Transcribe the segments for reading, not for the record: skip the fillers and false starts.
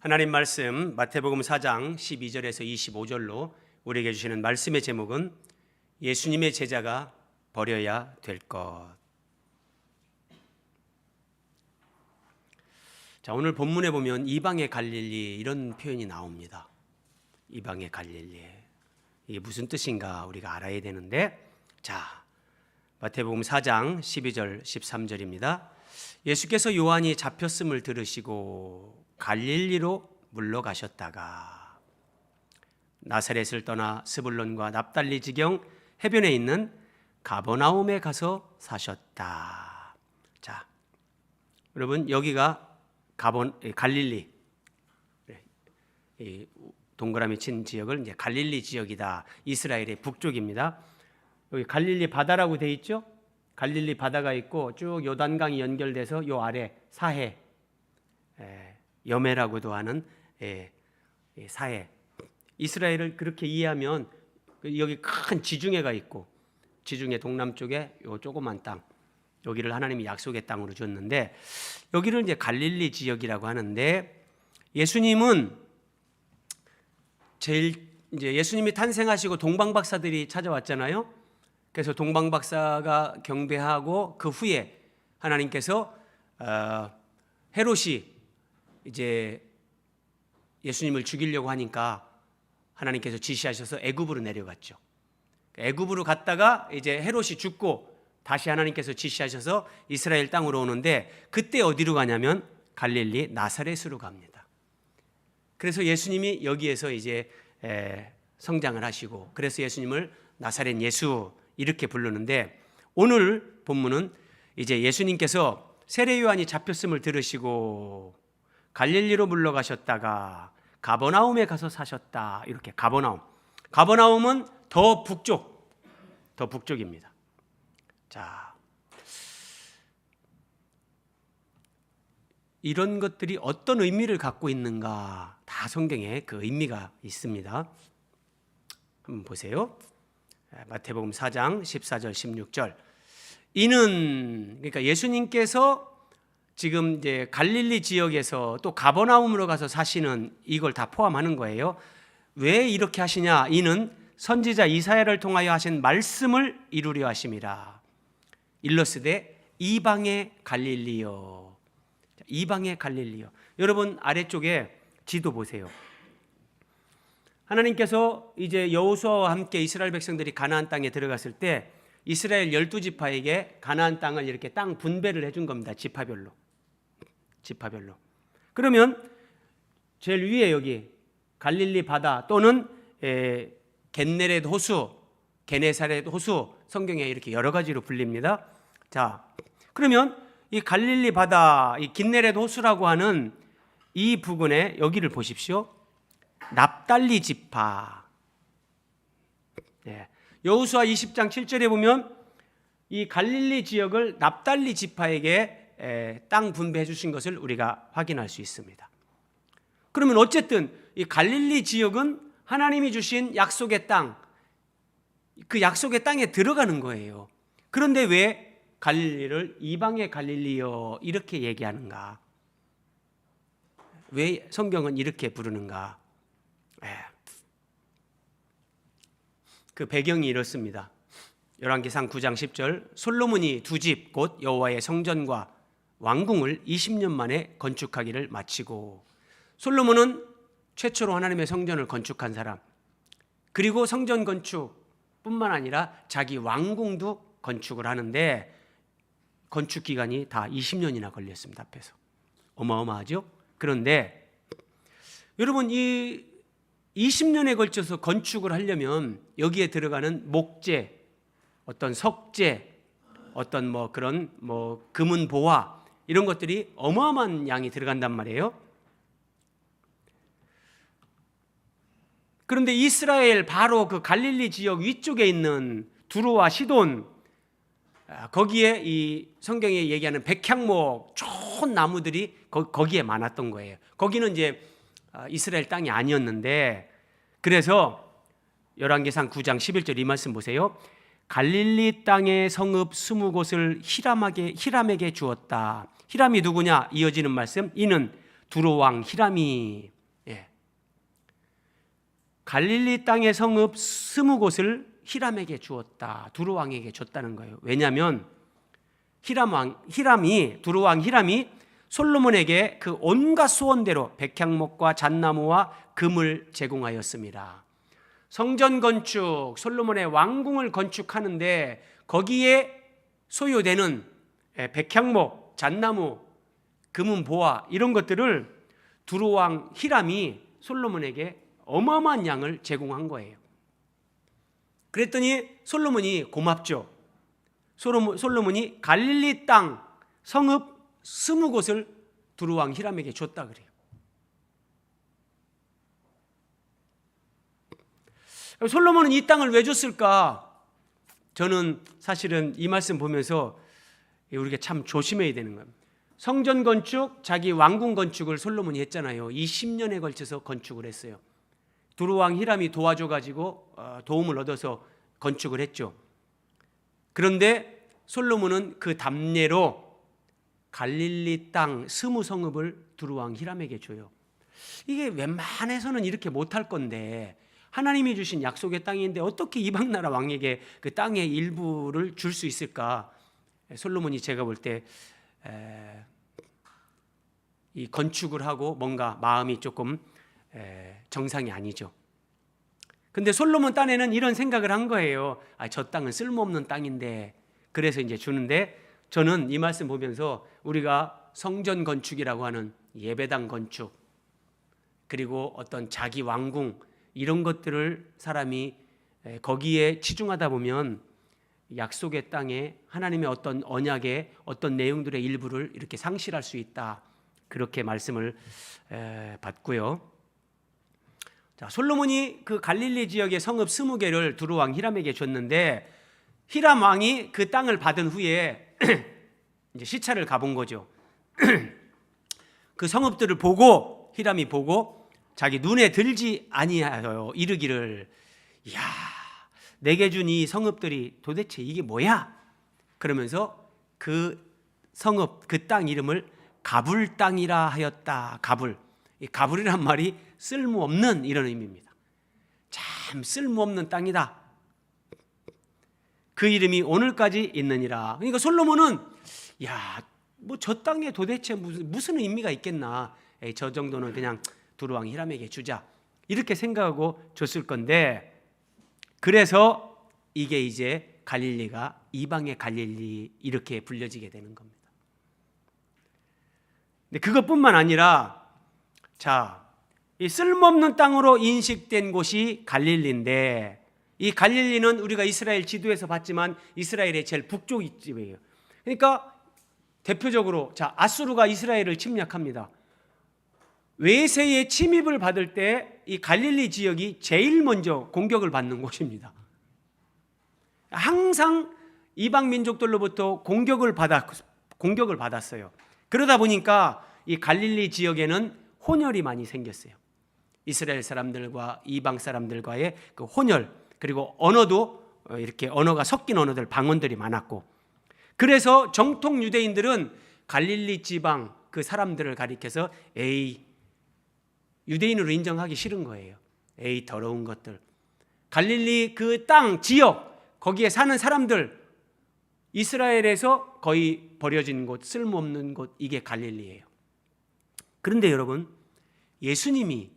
하나님 말씀 마태복음 4장 12절에서 25절로 우리에게 주시는 말씀의 제목은 예수님의 제자가 버려야 될 것. 자, 오늘 본문에 보면 이방의 갈릴리 이런 표현이 나옵니다. 이방의 갈릴리. 이게 무슨 뜻인가 우리가 알아야 되는데, 자, 마태복음 4장 12절 13절입니다. 예수께서 요한이 잡혔음을 들으시고 갈릴리로 물러가셨다가 나사렛을 떠나 스불론과 납달리 지경 해변에 있는 가버나움에 가서 사셨다. 자, 여러분 여기가 갈릴리, 동그라미 친 지역을 이제 갈릴리 지역이다. 이스라엘의 북쪽입니다. 여기 갈릴리 바다라고 돼 있죠? 갈릴리 바다가 있고 쭉 요단강이 연결돼서 요 아래 사해, 여매라고도 하는 사해. 이스라엘을 그렇게 이해하면 여기 큰 지중해가 있고 지중해 동남쪽에 요 조그만 땅, 여기를 하나님이 약속의 땅으로 줬는데 여기를 이제 갈릴리 지역이라고 하는데, 예수님은 이제 예수님이 탄생하시고 동방박사들이 찾아왔잖아요. 그래서 동방박사가 경배하고 그 후에 하나님께서 헤롯이 이제 예수님을 죽이려고 하니까 하나님께서 지시하셔서 애굽으로 내려갔죠. 애굽으로 갔다가 이제 헤롯이 죽고 다시 하나님께서 지시하셔서 이스라엘 땅으로 오는데, 그때 어디로 가냐면 갈릴리 나사렛으로 갑니다. 그래서 예수님이 여기에서 이제 성장을 하시고, 그래서 예수님을 나사렛 예수 이렇게 부르는데, 오늘 본문은 이제 예수님께서 세례 요한이 잡혔음을 들으시고 갈릴리로 물러가셨다가 가버나움에 가서 사셨다. 이렇게 가버나움은 더 북쪽입니다. 자, 이런 것들이 어떤 의미를 갖고 있는가, 다 성경에 그 의미가 있습니다. 한번 보세요. 마태복음 4장 14절 16절. 이는, 그러니까 예수님께서 지금 이제 갈릴리 지역에서 또 가버나움으로 가서 사시는 이걸 다 포함하는 거예요. 왜 이렇게 하시냐? 이는 선지자 이사야를 통하여 하신 말씀을 이루려 하심이라. 일러스되 이방의 갈릴리요. 이방의 갈릴리요. 여러분 아래쪽에 지도 보세요. 하나님께서 이제 여호수아와 함께 이스라엘 백성들이 가나안 땅에 들어갔을 때 이스라엘 12지파에게 가나안 땅을 이렇게 땅 분배를 해준 겁니다. 지파별로. 그러면 제일 위에 여기 갈릴리 바다 또는 겟네렛 호수, 게네사렛 호수, 성경에 이렇게 여러 가지로 불립니다. 자, 그러면 이 갈릴리 바다, 이 깃네렛 호수라고 하는 이 부근에 여기를 보십시오. 납달리 지파. 여호수아 20장 7절에 보면 이 갈릴리 지역을 납달리 지파에게 땅 분배해 주신 것을 우리가 확인할 수 있습니다. 그러면 어쨌든 이 갈릴리 지역은 하나님이 주신 약속의 땅, 그 약속의 땅에 들어가는 거예요. 그런데 왜 갈릴리를 이방의 갈릴리요 이렇게 얘기하는가? 왜 성경은 이렇게 부르는가? 그 배경이 이렇습니다. 열왕기상 9장 10절, 솔로몬이 두 집 곧 여호와의 성전과 왕궁을 20년 만에 건축하기를 마치고, 솔로몬은 최초로 하나님의 성전을 건축한 사람, 그리고 성전 건축뿐만 아니라 자기 왕궁도 건축을 하는데 건축 기간이 다 20년이나 걸렸습니다. 앞에서 어마어마하죠. 그런데 여러분 이 20년에 걸쳐서 건축을 하려면 여기에 들어가는 목재, 어떤 석재, 어떤 그런 금은 보화 이런 것들이 어마어마한 양이 들어간단 말이에요. 그런데 이스라엘 바로 그 갈릴리 지역 위쪽에 있는 두로와 시돈, 거기에 이 성경에 얘기하는 백향목 좋은 나무들이 거기에 많았던 거예요. 거기는 이제 이스라엘 땅이 아니었는데, 그래서 열왕기상 9장 11절 이 말씀 보세요. 갈릴리 땅의 성읍 20곳을 히람에게 주었다. 히람이 누구냐? 이어지는 말씀. 이는 두로왕 히람이 갈릴리 땅의 성읍 20곳을 히람에게 주었다. 두로왕에게 줬다는 거예요. 왜냐하면 두로왕 히람이 솔로몬에게 그 온갖 소원대로 백향목과 잣나무와 금을 제공하였습니다. 성전 건축, 솔로몬의 왕궁을 건축하는데 거기에 소요되는 백향목, 잣나무, 금은 보화 이런 것들을 두로왕 히람이 솔로몬에게 어마어마한 양을 제공한 거예요. 그랬더니 솔로몬이 고맙죠. 솔로몬이 갈릴리 땅 성읍 20곳을 두로왕 히람에게 줬다 그래요. 솔로몬은 이 땅을 왜 줬을까? 저는 사실은 이 말씀 보면서 우리가 참 조심해야 되는 거예요. 성전 건축, 자기 왕궁 건축을 솔로몬이 했잖아요. 20년에 걸쳐서 건축을 했어요. 두로왕 히람이 도와줘가지고 도움을 얻어서 건축을 했죠. 그런데 솔로몬은 그 답례로 갈릴리 땅 20성읍을 두로왕 히람에게 줘요. 이게 웬만해서는 이렇게 못할 건데 하나님이 주신 약속의 땅인데 어떻게 이방 나라 왕에게 그 땅의 일부를 줄 수 있을까? 솔로몬이 제가 볼 때 이 건축을 하고 뭔가 마음이 조금 정상이 아니죠. 근데 솔로몬 딴에는 이런 생각을 한 거예요. 저 땅은 쓸모없는 땅인데 그래서 이제 주는데, 저는 이 말씀 보면서 우리가 성전 건축이라고 하는 예배당 건축, 그리고 어떤 자기 왕궁 이런 것들을 사람이 거기에 치중하다 보면 약속의 땅에 하나님의 어떤 언약의 어떤 내용들의 일부를 이렇게 상실할 수 있다, 그렇게 말씀을 받고요. 자, 솔로몬이 그 갈릴리 지역의 성읍 20개를 두로왕 히람에게 줬는데 히람 왕이 그 땅을 받은 후에 이제 시차를 가본 거죠. 그 성읍들을 보고 히람이 보고 자기 눈에 들지 아니하여 이르기를, 이야, 내게 준 이 성읍들이 도대체 이게 뭐야? 그러면서 그 성읍, 그 땅 이름을 가불 땅이라 하였다. 가불. 이 가불이란 말이 쓸모없는 이런 의미입니다. 참 쓸모없는 땅이다. 그 이름이 오늘까지 있느니라. 그러니까 솔로몬은 야, 뭐 저 땅에 도대체 무슨 의미가 있겠나? 저 정도는 그냥 두로왕 히람에게 주자, 이렇게 생각하고 줬을 건데, 그래서 이게 이제 갈릴리가 이방의 갈릴리 이렇게 불려지게 되는 겁니다. 근데 그것뿐만 아니라, 자, 이 쓸모없는 땅으로 인식된 곳이 갈릴리인데, 이 갈릴리는 우리가 이스라엘 지도에서 봤지만 이스라엘의 제일 북쪽 이쯤이에요. 그러니까 대표적으로 자, 아수르가 이스라엘을 침략합니다. 외세의 침입을 받을 때 이 갈릴리 지역이 제일 먼저 공격을 받는 곳입니다. 항상 이방 민족들로부터 공격을 받았어요. 그러다 보니까 이 갈릴리 지역에는 혼혈이 많이 생겼어요. 이스라엘 사람들과 이방 사람들과의 그 혼혈, 그리고 언어도 이렇게 언어가 섞인 언어들, 방언들이 많았고, 그래서 정통 유대인들은 갈릴리 지방 그 사람들을 가리켜서 에이, 유대인으로 인정하기 싫은 거예요. 에이, 더러운 것들. 갈릴리 그 땅, 지역, 거기에 사는 사람들, 이스라엘에서 거의 버려진 곳, 쓸모없는 곳, 이게 갈릴리예요. 그런데 여러분, 예수님이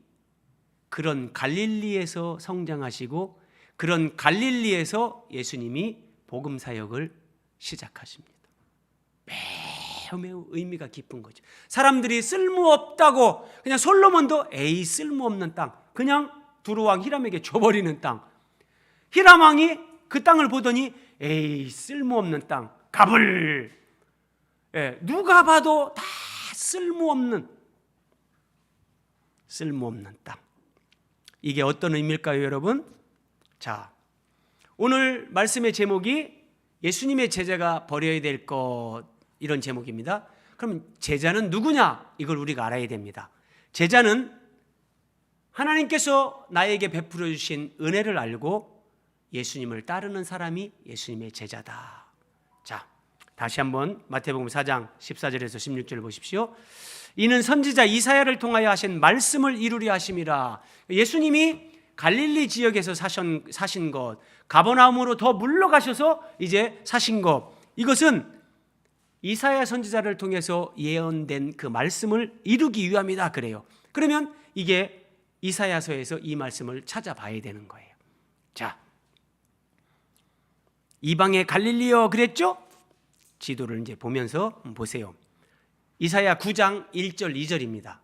그런 갈릴리에서 성장하시고 그런 갈릴리에서 예수님이 복음 사역을 시작하십니다. 매우 의미가 깊은 거죠. 사람들이 쓸모없다고, 그냥 솔로몬도 에이, 쓸모없는 땅, 그냥 두로왕 히람에게 줘버리는 땅. 히람 왕이 그 땅을 보더니 에이, 쓸모없는 땅, 가불. 누가 봐도 다 쓸모없는 땅. 이게 어떤 의미일까요, 여러분? 자, 오늘 말씀의 제목이 예수님의 제자가 버려야 될 것, 이런 제목입니다. 그럼 제자는 누구냐? 이걸 우리가 알아야 됩니다. 제자는 하나님께서 나에게 베풀어 주신 은혜를 알고 예수님을 따르는 사람이 예수님의 제자다. 자, 다시 한번 마태복음 4장 14절에서 16절을 보십시오. 이는 선지자 이사야를 통하여 하신 말씀을 이루려 하심이라. 예수님이 갈릴리 지역에서 사신 것, 가버나움으로 더 물러가셔서 이제 사신 것, 이것은 이사야 선지자를 통해서 예언된 그 말씀을 이루기 위함이다 그래요. 그러면 이게 이사야서에서 이 말씀을 찾아봐야 되는 거예요. 자, 이방의 갈릴리여 그랬죠? 지도를 이제 보면서 보세요. 이사야 9장 1절 2절입니다.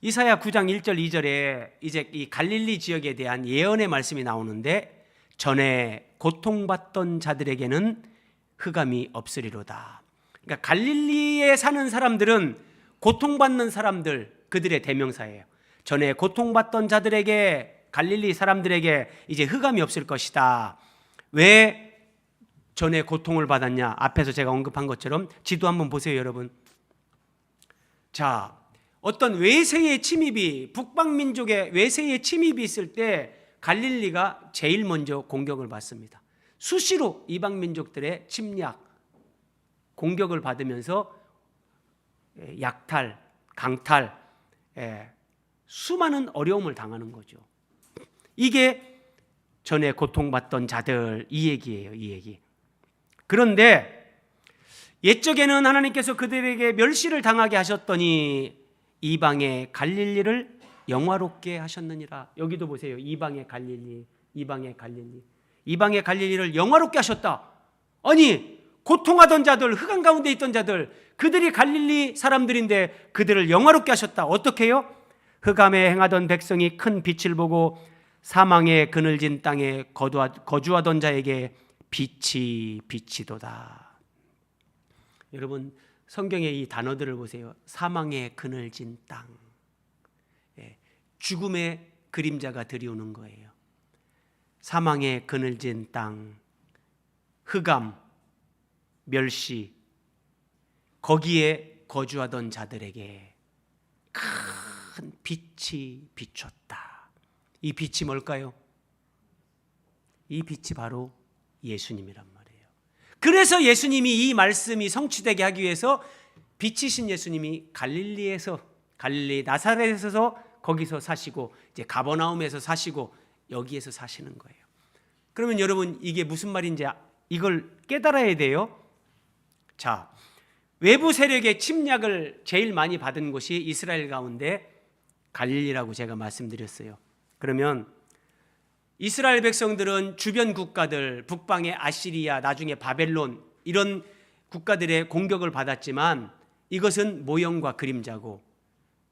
이사야 9장 1절 2절에 이제 이 갈릴리 지역에 대한 예언의 말씀이 나오는데, 전에 고통받던 자들에게는 흑암이 없으리로다. 그러니까 갈릴리에 사는 사람들은 고통받는 사람들, 그들의 대명사예요. 전에 고통받던 자들에게, 갈릴리 사람들에게 이제 흑암이 없을 것이다. 왜 전에 고통을 받았냐? 앞에서 제가 언급한 것처럼 지도 한번 보세요, 여러분. 자, 어떤 외세의 침입이, 북방민족의 외세의 침입이 있을 때 갈릴리가 제일 먼저 공격을 받습니다. 수시로 이방민족들의 침략, 공격을 받으면서 약탈, 강탈, 수많은 어려움을 당하는 거죠. 이게 전에 고통받던 자들, 이 얘기예요, 이 얘기. 그런데 옛적에는 하나님께서 그들에게 멸시를 당하게 하셨더니 이방의 갈릴리를 영화롭게 하셨느니라. 여기도 보세요. 이방의 갈릴리, 이방의 갈릴리. 이방의 갈릴리를 영화롭게 하셨다. 아니, 고통하던 자들, 흑암 가운데 있던 자들, 그들이 갈릴리 사람들인데 그들을 영화롭게 하셨다. 어떻게 해요? 흑암에 행하던 백성이 큰 빛을 보고 사망의 그늘진 땅에 거주하던 자에게 빛이 비치도다. 여러분, 성경의 이 단어들을 보세요. 사망의 그늘진 땅, 죽음의 그림자가 들이오는 거예요. 사망의 그늘진 땅, 흑암, 멸시, 거기에 거주하던 자들에게 큰 빛이 비쳤다. 이 빛이 뭘까요? 이 빛이 바로 예수님이란 말이에요. 그래서 예수님이 이 말씀이 성취되게 하기 위해서 빛이신 예수님이 갈릴리 나사렛에서 거기서 사시고 이제 가버나움에서 사시고 여기에서 사시는 거예요. 그러면 여러분, 이게 무슨 말인지 이걸 깨달아야 돼요. 자, 외부 세력의 침략을 제일 많이 받은 곳이 이스라엘 가운데 갈릴리라고 제가 말씀드렸어요. 그러면 이스라엘 백성들은 주변 국가들, 북방의 아시리아, 나중에 바벨론, 이런 국가들의 공격을 받았지만 이것은 모형과 그림자고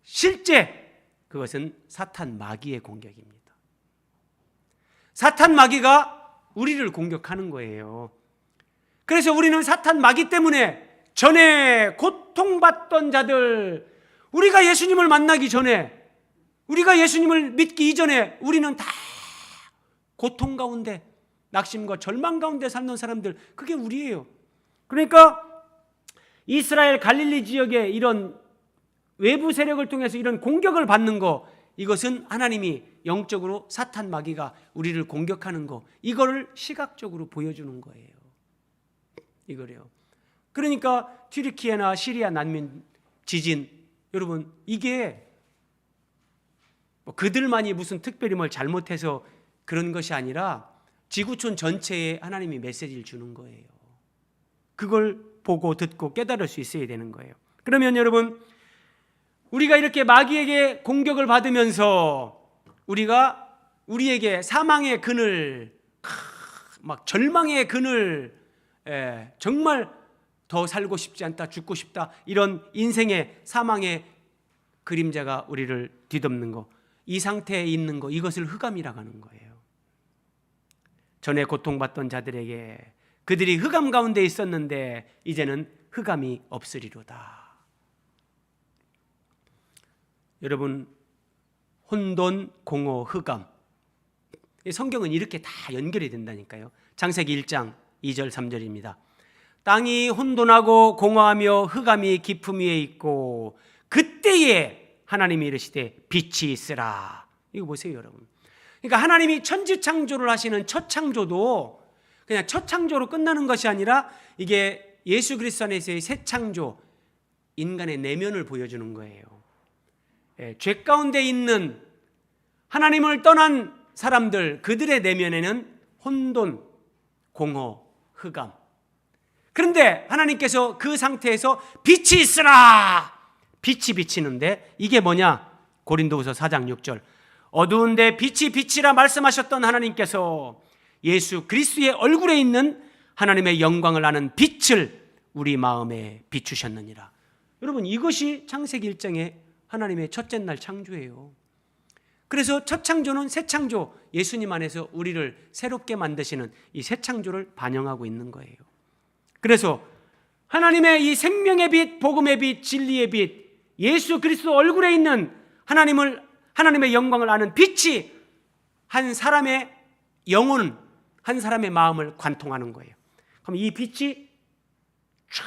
실제 그것은 사탄 마귀의 공격입니다. 사탄 마귀가 우리를 공격하는 거예요. 그래서 우리는 사탄 마귀 때문에 전에 고통받던 자들, 우리가 예수님을 만나기 전에, 우리가 예수님을 믿기 이전에 우리는 다 고통 가운데, 낙심과 절망 가운데 살던 사람들, 그게 우리예요. 그러니까 이스라엘 갈릴리 지역에 이런 외부 세력을 통해서 이런 공격을 받는 거, 이것은 하나님이 영적으로 사탄 마귀가 우리를 공격하는 거, 이거를 시각적으로 보여주는 거예요. 이거래요. 그러니까 튀르키예나 시리아 난민 지진, 여러분, 이게 그들만이 무슨 특별히 뭘 잘못해서 그런 것이 아니라 지구촌 전체에 하나님이 메시지를 주는 거예요. 그걸 보고 듣고 깨달을 수 있어야 되는 거예요. 그러면 여러분, 우리가 이렇게 마귀에게 공격을 받으면서 우리에게 사망의 그늘, 막 절망의 그늘, 정말 더 살고 싶지 않다, 죽고 싶다, 이런 인생의 사망의 그림자가 우리를 뒤덮는 거, 이 상태에 있는 거, 이것을 흑암이라고 하는 거예요. 전에 고통받던 자들에게, 그들이 흑암 가운데 있었는데 이제는 흑암이 없으리로다. 여러분, 혼돈, 공허, 흑암, 성경은 이렇게 다 연결이 된다니까요. 창세기 1장 2절 3절입니다. 땅이 혼돈하고 공허하며 흑암이 깊음 위에 있고 그때에 하나님이 이르시되 빛이 있으라. 이거 보세요, 여러분. 그러니까 하나님이 천지창조를 하시는 첫 창조도 그냥 첫 창조로 끝나는 것이 아니라 이게 예수 그리스도 안에서의 새 창조, 인간의 내면을 보여주는 거예요. 죄 가운데 있는 하나님을 떠난 사람들, 그들의 내면에는 혼돈, 공허, 흑암. 그런데 하나님께서 그 상태에서 빛이 있으라! 빛이 비치는데 이게 뭐냐? 고린도후서 4장 6절. 어두운데 빛이 비치라 말씀하셨던 하나님께서 예수 그리스도의 얼굴에 있는 하나님의 영광을 아는 빛을 우리 마음에 비추셨느니라. 여러분, 이것이 창세기 1장의 하나님의 첫째 날 창조예요. 그래서 첫 창조는 새 창조, 예수님 안에서 우리를 새롭게 만드시는 이 새 창조를 반영하고 있는 거예요. 그래서 하나님의 이 생명의 빛, 복음의 빛, 진리의 빛, 예수 그리스도 얼굴에 있는 하나님의 영광을 아는 빛이 한 사람의 영혼, 한 사람의 마음을 관통하는 거예요. 그럼 이 빛이 쫙,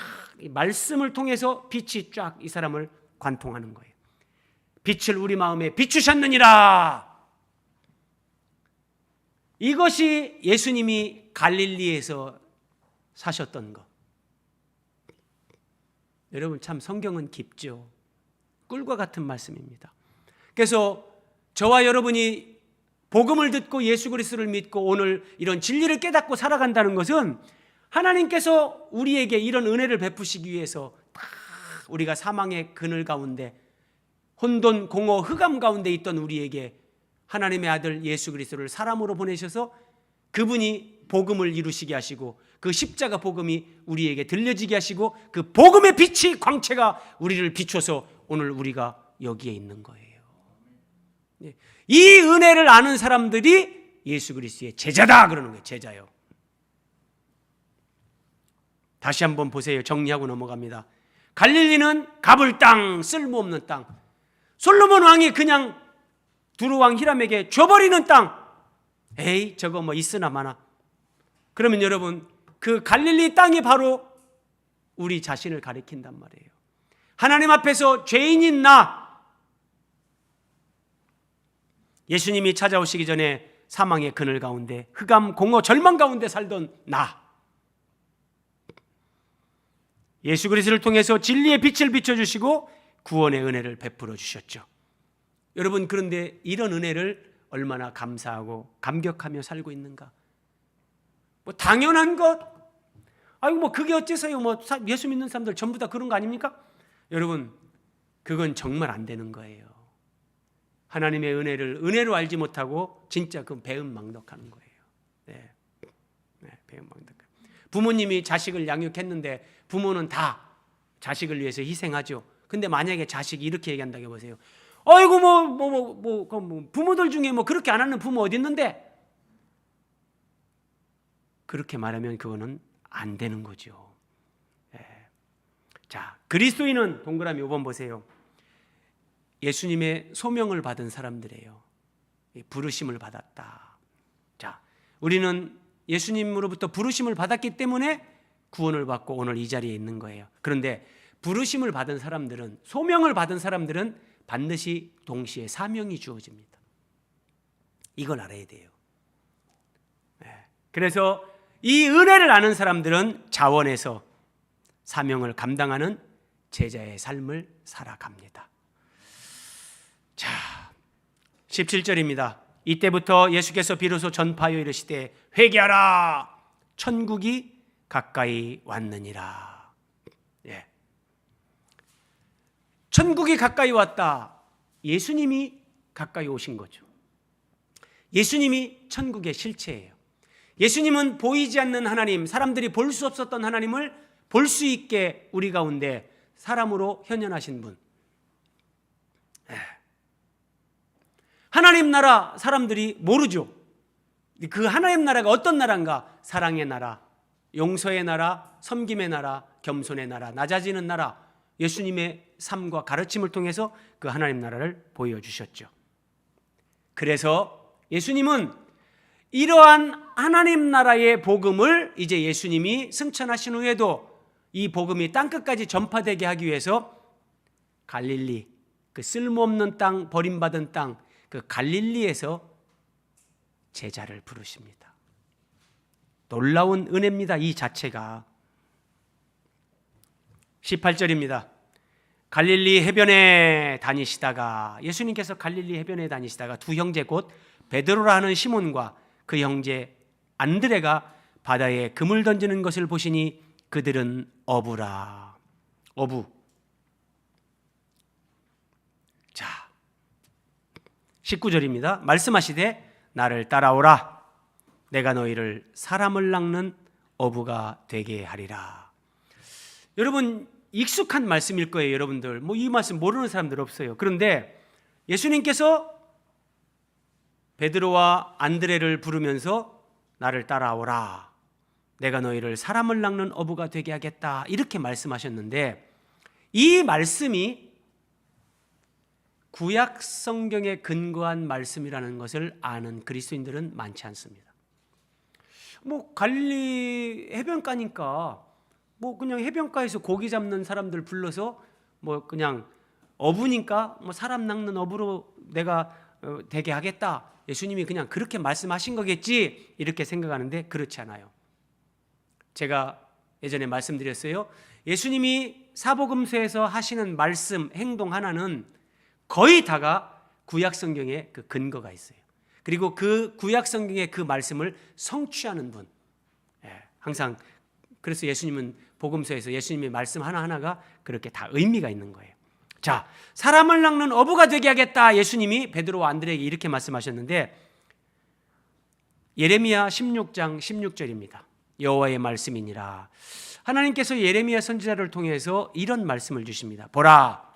말씀을 통해서 빛이 쫙 이 사람을 관통하는 거예요. 빛을 우리 마음에 비추셨느니라. 이것이 예수님이 갈릴리에서 사셨던 것. 여러분, 참 성경은 깊죠. 꿀과 같은 말씀입니다. 그래서 저와 여러분이 복음을 듣고 예수 그리스도를 믿고 오늘 이런 진리를 깨닫고 살아간다는 것은 하나님께서 우리에게 이런 은혜를 베푸시기 위해서 다 우리가 사망의 그늘 가운데 혼돈, 공허, 흑암 가운데 있던 우리에게 하나님의 아들 예수 그리스도를 사람으로 보내셔서 그분이 복음을 이루시게 하시고 그 십자가 복음이 우리에게 들려지게 하시고 그 복음의 빛이, 광채가 우리를 비춰서 오늘 우리가 여기에 있는 거예요. 이 은혜를 아는 사람들이 예수 그리스도의 제자다 그러는 거예요. 제자요. 다시 한번 보세요. 정리하고 넘어갑니다. 갈릴리는 가볼 땅, 쓸모없는 땅. 솔로몬 왕이 그냥 두루왕 히람에게 줘버리는 땅. 에이, 저거 뭐 있으나 마나. 그러면 여러분, 그 갈릴리 땅이 바로 우리 자신을 가리킨단 말이에요. 하나님 앞에서 죄인인 나, 예수님이 찾아오시기 전에 사망의 그늘 가운데 흑암, 공허, 절망 가운데 살던 나, 예수 그리스도를 통해서 진리의 빛을 비춰주시고 구원의 은혜를 베풀어 주셨죠. 여러분, 그런데 이런 은혜를 얼마나 감사하고 감격하며 살고 있는가? 뭐 당연한 것, 아이고 뭐 그게 어째서요? 뭐 예수 믿는 사람들 전부 다 그런 거 아닙니까? 여러분, 그건 정말 안 되는 거예요. 하나님의 은혜를 은혜로 알지 못하고 진짜 그 배은망덕하는 거예요. 네, 배은망덕. 부모님이 자식을 양육했는데 부모는 다 자식을 위해서 희생하죠. 근데 만약에 자식이 이렇게 얘기한다고 해보세요. 아이고 뭐 부모들 중에 뭐 그렇게 안 하는 부모 어디 있는데? 그렇게 말하면 그거는 안 되는 거죠. 네. 자, 그리스도인은 동그라미 5번 보세요. 예수님의 소명을 받은 사람들이에요. 부르심을 받았다. 자, 우리는 예수님으로부터 부르심을 받았기 때문에 구원을 받고 오늘 이 자리에 있는 거예요. 그런데 부르심을 받은 사람들은, 소명을 받은 사람들은 반드시 동시에 사명이 주어집니다. 이걸 알아야 돼요. 그래서 이 은혜를 아는 사람들은 자원해서 사명을 감당하는 제자의 삶을 살아갑니다. 자, 17절입니다. 이때부터 예수께서 비로소 전파하여 이르시되 회개하라, 천국이 가까이 왔느니라. 예. 천국이 가까이 왔다. 예수님이 가까이 오신 거죠. 예수님이 천국의 실체예요. 예수님은 보이지 않는 하나님, 사람들이 볼 수 없었던 하나님을 볼 수 있게 우리 가운데 사람으로 현현하신 분. 하나님 나라 사람들이 모르죠. 그 하나님 나라가 어떤 나라인가? 사랑의 나라, 용서의 나라, 섬김의 나라, 겸손의 나라, 낮아지는 나라. 예수님의 삶과 가르침을 통해서 그 하나님 나라를 보여주셨죠. 그래서 예수님은 이러한 하나님 나라의 복음을 이제 예수님이 승천하신 후에도 이 복음이 땅끝까지 전파되게 하기 위해서 갈릴리, 그 쓸모없는 땅, 버림받은 땅, 그 갈릴리에서 제자를 부르십니다. 놀라운 은혜입니다. 이 자체가. 18절입니다. 갈릴리 해변에 다니시다가 예수님께서 갈릴리 해변에 다니시다가 두 형제 곧 베드로라 하는 시몬과 그 형제 안드레가 바다에 금을 던지는 것을 보시니 그들은 어부라. 어부. 자, 19절입니다. 말씀하시되 나를 따라오라. 내가 너희를 사람을 낚는 어부가 되게 하리라. 여러분 익숙한 말씀일 거예요. 여러분들 이 말씀 모르는 사람들 없어요. 그런데 예수님께서 베드로와 안드레를 부르면서 나를 따라오라. 내가 너희를 사람을 낚는 어부가 되게 하겠다. 이렇게 말씀하셨는데 이 말씀이 구약 성경에 근거한 말씀이라는 것을 아는 그리스도인들은 많지 않습니다. 갈릴리 해변가니까 그냥 해변가에서 고기 잡는 사람들 불러서 그냥 어부니까 사람 낚는 어부로 내가 되게 하겠다. 예수님이 그냥 그렇게 말씀하신 거겠지 이렇게 생각하는데 그렇지 않아요. 제가 예전에 말씀드렸어요. 예수님이 사복음서에서 하시는 말씀, 행동 하나는 거의 다가 구약 성경에 그 근거가 있어요. 그리고 그 구약 성경의 그 말씀을 성취하는 분. 항상 그래서 예수님은 복음서에서 예수님의 말씀 하나하나가 그렇게 다 의미가 있는 거예요. 자, 사람을 낚는 어부가 되게 하겠다. 예수님이 베드로와 안드레에게 이렇게 말씀하셨는데 예레미야 16장 16절입니다. 여호와의 말씀이니라. 하나님께서 예레미야 선지자를 통해서 이런 말씀을 주십니다. 보라,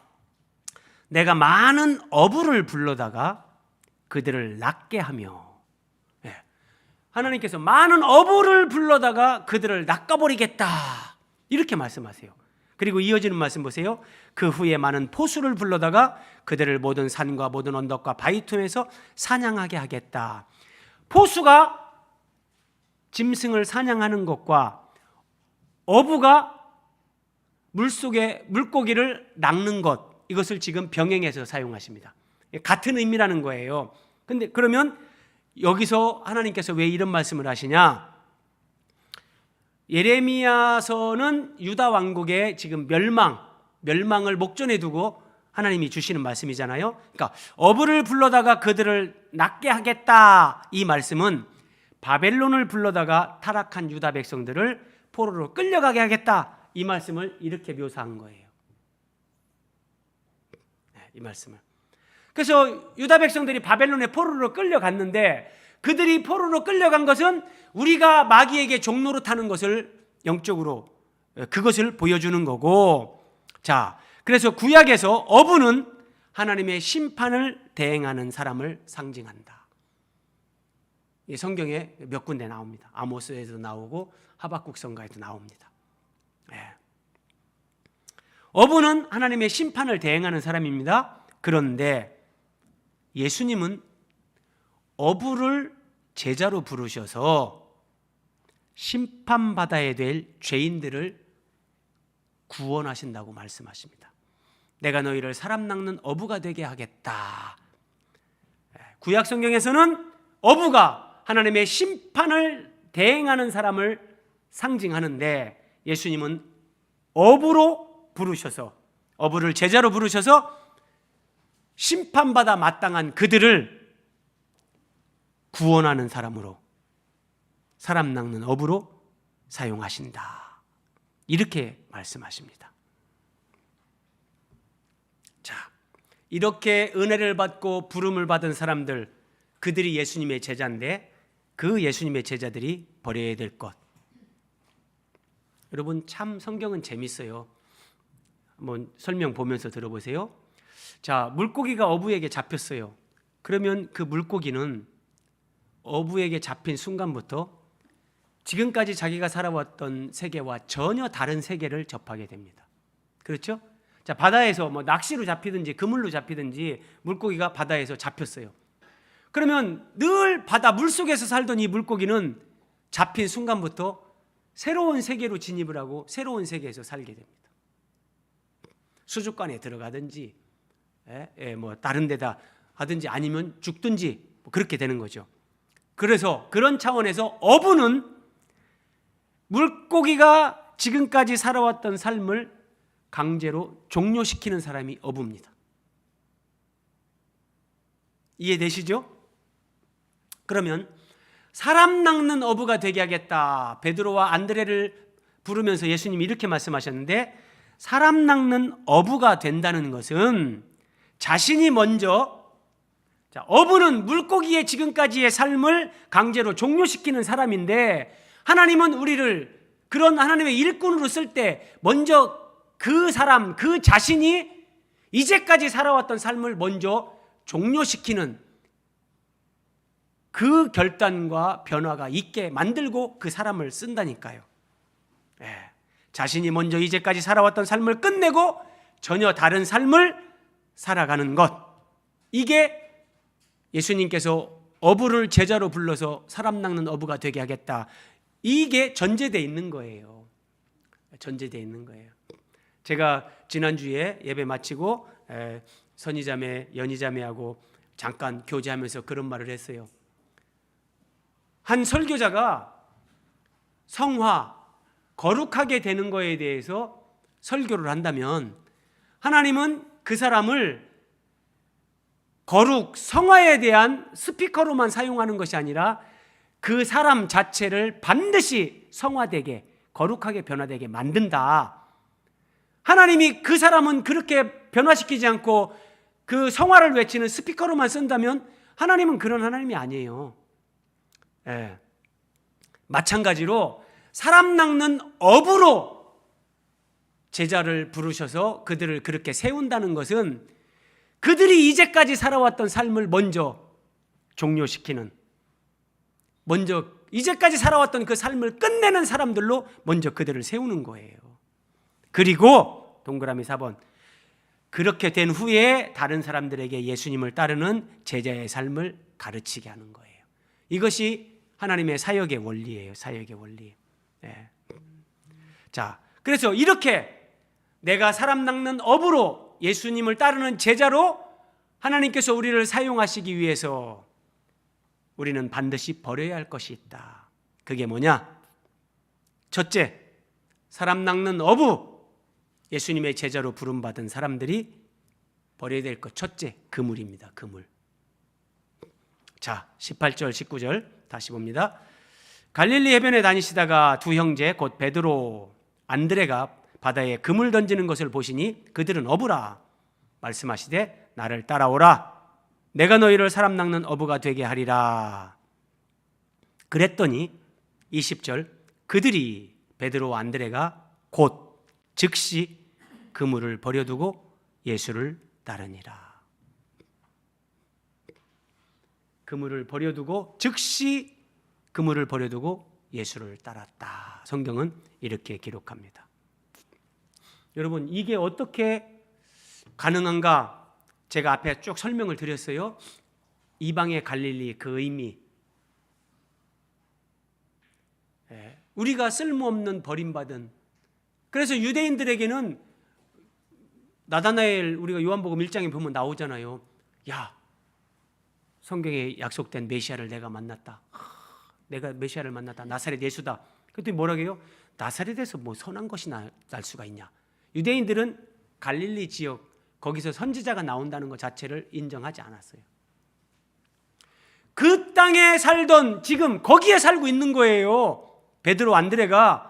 내가 많은 어부를 불러다가 그들을 낚게 하며, 하나님께서 많은 어부를 불러다가 그들을 낚아버리겠다 이렇게 말씀하세요. 그리고 이어지는 말씀 보세요. 그 후에 많은 포수를 불러다가 그들을 모든 산과 모든 언덕과 바위틈에서 사냥하게 하겠다. 포수가 짐승을 사냥하는 것과 어부가 물속에 물고기를 낚는 것, 이것을 지금 병행해서 사용하십니다. 같은 의미라는 거예요. 근데 그러면 여기서 하나님께서 왜 이런 말씀을 하시냐? 예레미야서는 유다 왕국의 지금 멸망을 목전에 두고 하나님이 주시는 말씀이잖아요. 그러니까 어부를 불러다가 그들을 낚게 하겠다. 이 말씀은 바벨론을 불러다가 타락한 유다 백성들을 포로로 끌려가게 하겠다. 이 말씀을 이렇게 묘사한 거예요. 이 말씀을. 그래서 유다 백성들이 바벨론의 포로로 끌려갔는데 그들이 포로로 끌려간 것은 우리가 마귀에게 종로로 타는 것을 영적으로 그것을 보여주는 거고, 자, 그래서 구약에서 어부는 하나님의 심판을 대행하는 사람을 상징한다. 이 성경에 몇 군데 나옵니다. 아모스에도 나오고 하박국 성가에도 나옵니다. 어부는 하나님의 심판을 대행하는 사람입니다. 그런데 예수님은 어부를 제자로 부르셔서 심판받아야 될 죄인들을 구원하신다고 말씀하십니다. 내가 너희를 사람 낚는 어부가 되게 하겠다. 구약 성경에서는 어부가 하나님의 심판을 대행하는 사람을 상징하는데 예수님은 어부로 부르셔서, 어부를 제자로 부르셔서 심판받아 마땅한 그들을 구원하는 사람으로, 사람 낚는 어부로 사용하신다. 이렇게 말씀하십니다. 자, 이렇게 은혜를 받고 부름을 받은 사람들, 그들이 예수님의 제자인데 그 예수님의 제자들이 버려야 될 것. 여러분 참 성경은 재밌어요. 한번 설명 보면서 들어보세요. 자, 물고기가 어부에게 잡혔어요. 그러면 그 물고기는 어부에게 잡힌 순간부터 지금까지 자기가 살아왔던 세계와 전혀 다른 세계를 접하게 됩니다. 그렇죠? 자, 바다에서 낚시로 잡히든지 그물로 잡히든지 물고기가 바다에서 잡혔어요. 그러면 늘 바다 물속에서 살던 이 물고기는 잡힌 순간부터 새로운 세계로 진입을 하고 새로운 세계에서 살게 됩니다. 수족관에 들어가든지 다른 데다 하든지 아니면 죽든지 그렇게 되는 거죠. 그래서 그런 차원에서 어부는 물고기가 지금까지 살아왔던 삶을 강제로 종료시키는 사람이 어부입니다. 이해되시죠? 그러면 사람 낚는 어부가 되게 하겠다. 베드로와 안드레를 부르면서 예수님이 이렇게 말씀하셨는데, 사람 낚는 어부가 된다는 것은 자신이 먼저, 어부는 물고기의 지금까지의 삶을 강제로 종료시키는 사람인데, 하나님은 우리를 그런 하나님의 일꾼으로 쓸 때 먼저 그 사람, 그 자신이 이제까지 살아왔던 삶을 먼저 종료시키는 그 결단과 변화가 있게 만들고 그 사람을 쓴다니까요. 자신이 먼저 이제까지 살아왔던 삶을 끝내고 전혀 다른 삶을 살아가는 것, 이게 예수님께서 어부를 제자로 불러서 사람 낚는 어부가 되게 하겠다, 이게 전제되어 있는 거예요. 전제되어 있는 거예요. 제가 지난주에 예배 마치고 선희자매, 연희자매하고 잠깐 교제하면서 그런 말을 했어요. 한 설교자가 성화, 거룩하게 되는 거에 대해서 설교를 한다면 하나님은 그 사람을 거룩, 성화에 대한 스피커로만 사용하는 것이 아니라 그 사람 자체를 반드시 성화되게, 거룩하게 변화되게 만든다. 하나님이 그 사람은 그렇게 변화시키지 않고 그 성화를 외치는 스피커로만 쓴다면 하나님은 그런 하나님이 아니에요. 마찬가지로 사람 낚는 어부로 제자를 부르셔서 그들을 그렇게 세운다는 것은 그들이 이제까지 살아왔던 삶을 먼저 종료시키는, 먼저 이제까지 살아왔던 그 삶을 끝내는 사람들로 먼저 그들을 세우는 거예요. 그리고 동그라미 4번, 그렇게 된 후에 다른 사람들에게 예수님을 따르는 제자의 삶을 가르치게 하는 거예요. 이것이 하나님의 사역의 원리예요. 사역의 원리. 자, 그래서 이렇게 내가 사람 낚는 어부로 예수님을 따르는 제자로 하나님께서 우리를 사용하시기 위해서 우리는 반드시 버려야 할 것이 있다. 그게 뭐냐? 첫째, 사람 낚는 어부, 예수님의 제자로 부름받은 사람들이 버려야 될 것, 첫째, 그물입니다. 그물. 자, 18절, 19절 다시 봅니다. 갈릴리 해변에 다니시다가 두 형제 곧 베드로, 안드레가 바다에 그물 던지는 것을 보시니 그들은 어부라. 말씀하시되 나를 따라오라. 내가 너희를 사람 낚는 어부가 되게 하리라. 그랬더니 20절, 그들이 베드로와 안드레가 곧 즉시 그물을 버려두고 예수를 따르니라. 그물을 버려두고 즉시 그물을 버려두고 예수를 따랐다. 성경은 이렇게 기록합니다. 여러분, 이게 어떻게 가능한가? 제가 앞에 쭉 설명을 드렸어요. 이방의 갈릴리, 그 의미. 우리가 쓸모없는 버림받은, 그래서 유대인들에게는 나다나엘, 우리가 요한복음 1장에 보면 나오잖아요. 야, 성경에 약속된 메시아를 내가 만났다. 내가 메시아를 만났다. 나사렛 예수다. 그랬더니 뭐라고 해요? 나사렛에서 뭐 선한 것이 날 수가 있냐. 유대인들은 갈릴리 지역, 거기서 선지자가 나온다는 것 자체를 인정하지 않았어요. 그 땅에 살던, 지금 거기에 살고 있는 거예요. 베드로, 안드레가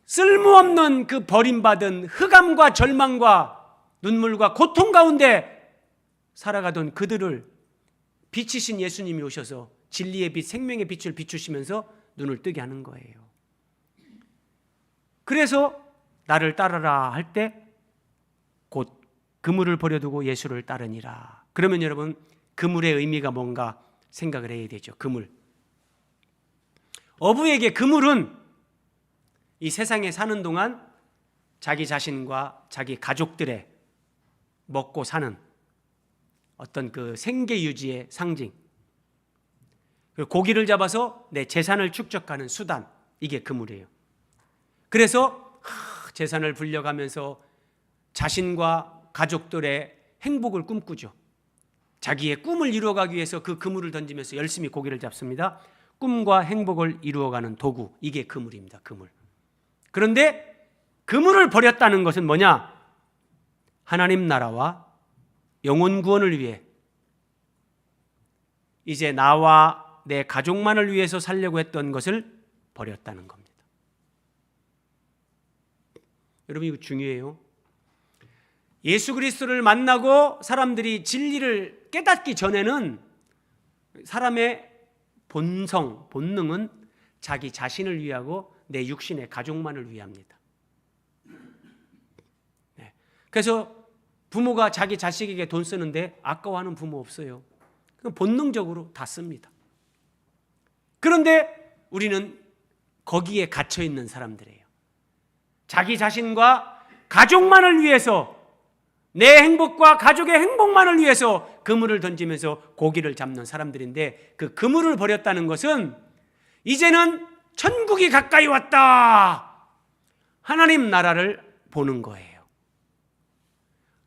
쓸모없는 그 버림받은 흑암과 절망과 눈물과 고통 가운데 살아가던 그들을 빛이신 예수님이 오셔서 진리의 빛, 생명의 빛을 비추시면서 눈을 뜨게 하는 거예요. 그래서 나를 따르라 할 때 곧 그물을 버려두고 예수를 따르니라. 그러면 여러분, 그물의 의미가 뭔가 생각을 해야 되죠. 그물. 어부에게 그물은 이 세상에 사는 동안 자기 자신과 자기 가족들의 먹고 사는 어떤 그 생계 유지의 상징, 그리고 고기를 잡아서 내 재산을 축적하는 수단, 이게 그물이에요. 그래서 재산을 불려가면서 자신과 가족들의 행복을 꿈꾸죠. 자기의 꿈을 이루어가기 위해서 그 그물을 던지면서 열심히 고기를 잡습니다. 꿈과 행복을 이루어가는 도구, 이게 그물입니다. 그물. 그런데 그물을 버렸다는 것은 뭐냐? 하나님 나라와 영혼 구원을 위해 이제 나와 내 가족만을 위해서 살려고 했던 것을 버렸다는 겁니다. 여러분, 이거 중요해요. 예수 그리스도를 만나고 사람들이 진리를 깨닫기 전에는 사람의 본능은 자기 자신을 위하고 내 육신의 가족만을 위합니다. 그래서 부모가 자기 자식에게 돈 쓰는데 아까워하는 부모 없어요. 본능적으로 다 씁니다. 그런데 우리는 거기에 갇혀 있는 사람들이에요. 자기 자신과 가족만을 위해서, 내 행복과 가족의 행복만을 위해서 그물을 던지면서 고기를 잡는 사람들인데, 그 그물을 버렸다는 것은 이제는 천국이 가까이 왔다, 하나님 나라를 보는 거예요.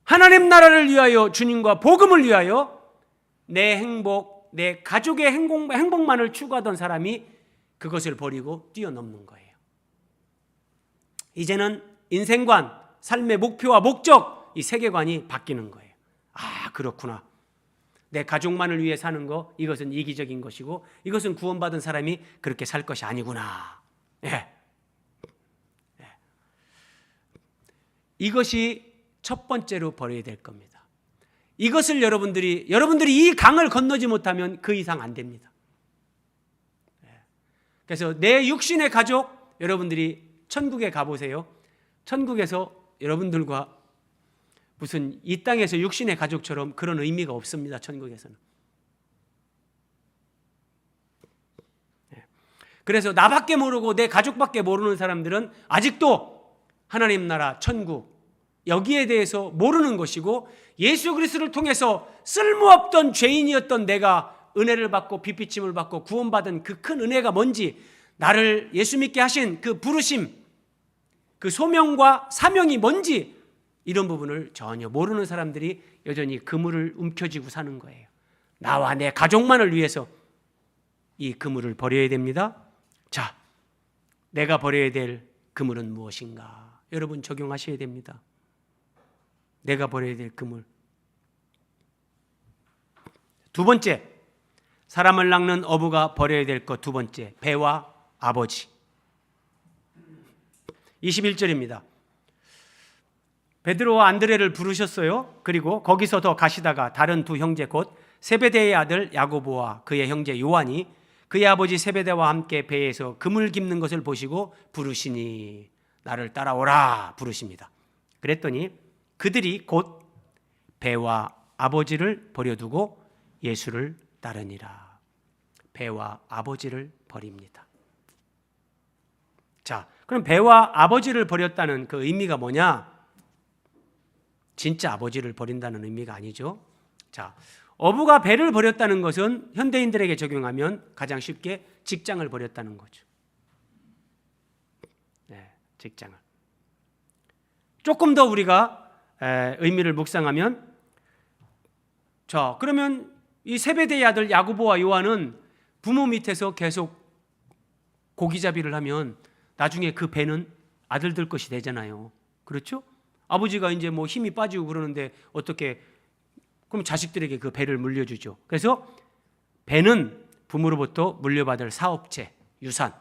하나님 나라를 위하여, 주님과 복음을 위하여 내 행복, 내 가족의 행복만을 추구하던 사람이 그것을 버리고 뛰어넘는 거예요. 이제는 인생관, 삶의 목표와 목적, 이 세계관이 바뀌는 거예요. 아, 그렇구나. 내 가족만을 위해 사는 거, 이것은 이기적인 것이고, 이것은 구원받은 사람이 그렇게 살 것이 아니구나. 예. 이것이 첫 번째로 버려야 될 겁니다. 이것을 여러분들이 이 강을 건너지 못하면 그 이상 안 됩니다. 그래서 내 육신의 가족, 여러분들이 천국에 가보세요. 천국에서 여러분들과 무슨 이 땅에서 육신의 가족처럼 그런 의미가 없습니다. 천국에서는. 그래서 나밖에 모르고 내 가족밖에 모르는 사람들은 아직도 하나님 나라, 천국, 여기에 대해서 모르는 것이고, 예수 그리스도를 통해서 쓸모없던 죄인이었던 내가 은혜를 받고 빛비침을 받고 구원받은 그 큰 은혜가 뭔지, 나를 예수 믿게 하신 그 부르심, 그 소명과 사명이 뭔지, 이런 부분을 전혀 모르는 사람들이 여전히 그물을 움켜쥐고 사는 거예요. 나와 내 가족만을 위해서 이 그물을 버려야 됩니다. 자, 내가 버려야 될 그물은 무엇인가? 여러분 적용하셔야 됩니다. 내가 버려야 될 그물. 두 번째, 사람을 낚는 어부가 버려야 될 것 두 번째, 배와 아버지. 21절입니다. 베드로와 안드레를 부르셨어요. 그리고 거기서 더 가시다가 다른 두 형제 곧 세베대의 아들 야고보와 그의 형제 요한이 그의 아버지 세베대와 함께 배에서 그물 깁는 것을 보시고 부르시니 나를 따라오라 부르십니다. 그랬더니 그들이 곧 배와 아버지를 버려두고 예수를 따르니라. 배와 아버지를 버립니다. 자, 그럼 배와 아버지를 버렸다는 그 의미가 뭐냐? 진짜 아버지를 버린다는 의미가 아니죠. 자, 어부가 배를 버렸다는 것은 현대인들에게 적용하면 가장 쉽게 직장을 버렸다는 거죠. 네, 직장을. 조금 더 우리가 의미를 묵상하면, 자, 그러면 이 세베대의 아들 야고보와 요한은 부모 밑에서 계속 고기잡이를 하면 나중에 그 배는 아들들 것이 되잖아요. 그렇죠? 아버지가 이제 뭐 힘이 빠지고 그러는데 어떻게, 그럼 자식들에게 그 배를 물려주죠. 그래서 배는 부모로부터 물려받을 사업체, 유산.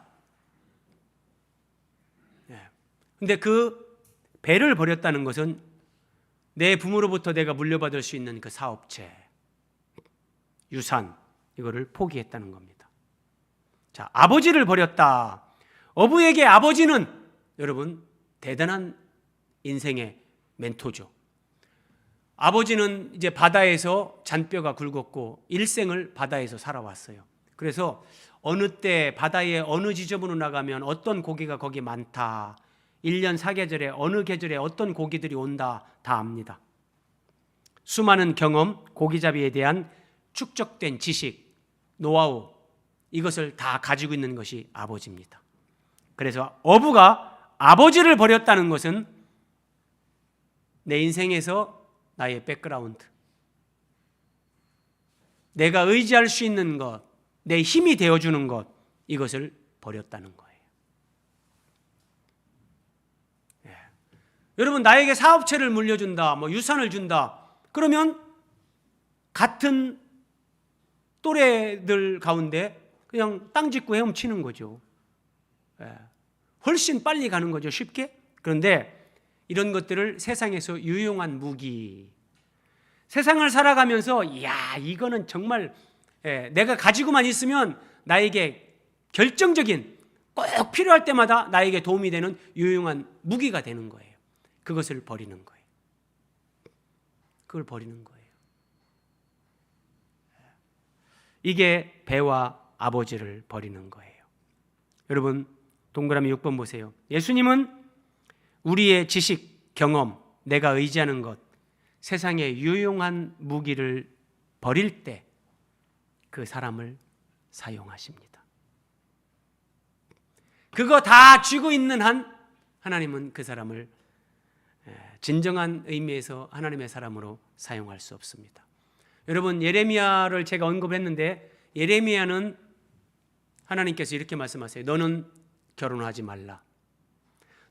근데 그 배를 버렸다는 것은 내 부모로부터 내가 물려받을 수 있는 그 사업체, 유산, 이거를 포기했다는 겁니다. 자, 아버지를 버렸다. 어부에게 아버지는 여러분 대단한 인생의 멘토죠. 아버지는 이제 바다에서 잔뼈가 굵었고 일생을 바다에서 살아왔어요. 그래서 어느 때 바다의 어느 지점으로 나가면 어떤 고기가 거기 많다, 1년 4계절에 어느 계절에 어떤 고기들이 온다 다 압니다. 수많은 경험, 고기잡이에 대한 축적된 지식, 노하우, 이것을 다 가지고 있는 것이 아버지입니다. 그래서 어부가 아버지를 버렸다는 것은 내 인생에서 나의 백그라운드, 내가 의지할 수 있는 것, 내 힘이 되어주는 것, 이것을 버렸다는 거예요. 여러분, 나에게 사업체를 물려준다, 뭐 유산을 준다. 그러면 같은 또래들 가운데 그냥 땅 짓고 헤엄치는 거죠. 훨씬 빨리 가는 거죠, 쉽게. 그런데 이런 것들을 세상에서 유용한 무기, 세상을 살아가면서 이야, 이거는 정말 내가 가지고만 있으면 나에게 결정적인, 꼭 필요할 때마다 나에게 도움이 되는 유용한 무기가 되는 거예요. 그것을 버리는 거예요. 그걸 버리는 거예요. 이게 배와 아버지를 버리는 거예요. 여러분, 동그라미 6번 보세요. 예수님은 우리의 지식, 경험, 내가 의지하는 것, 세상의 유용한 무기를 버릴 때 그 사람을 사용하십니다. 그거 다 쥐고 있는 한 하나님은 그 사람을 진정한 의미에서 하나님의 사람으로 사용할 수 없습니다. 여러분, 예레미야를 제가 언급했는데, 예레미야는 하나님께서 이렇게 말씀하세요. 너는 결혼하지 말라.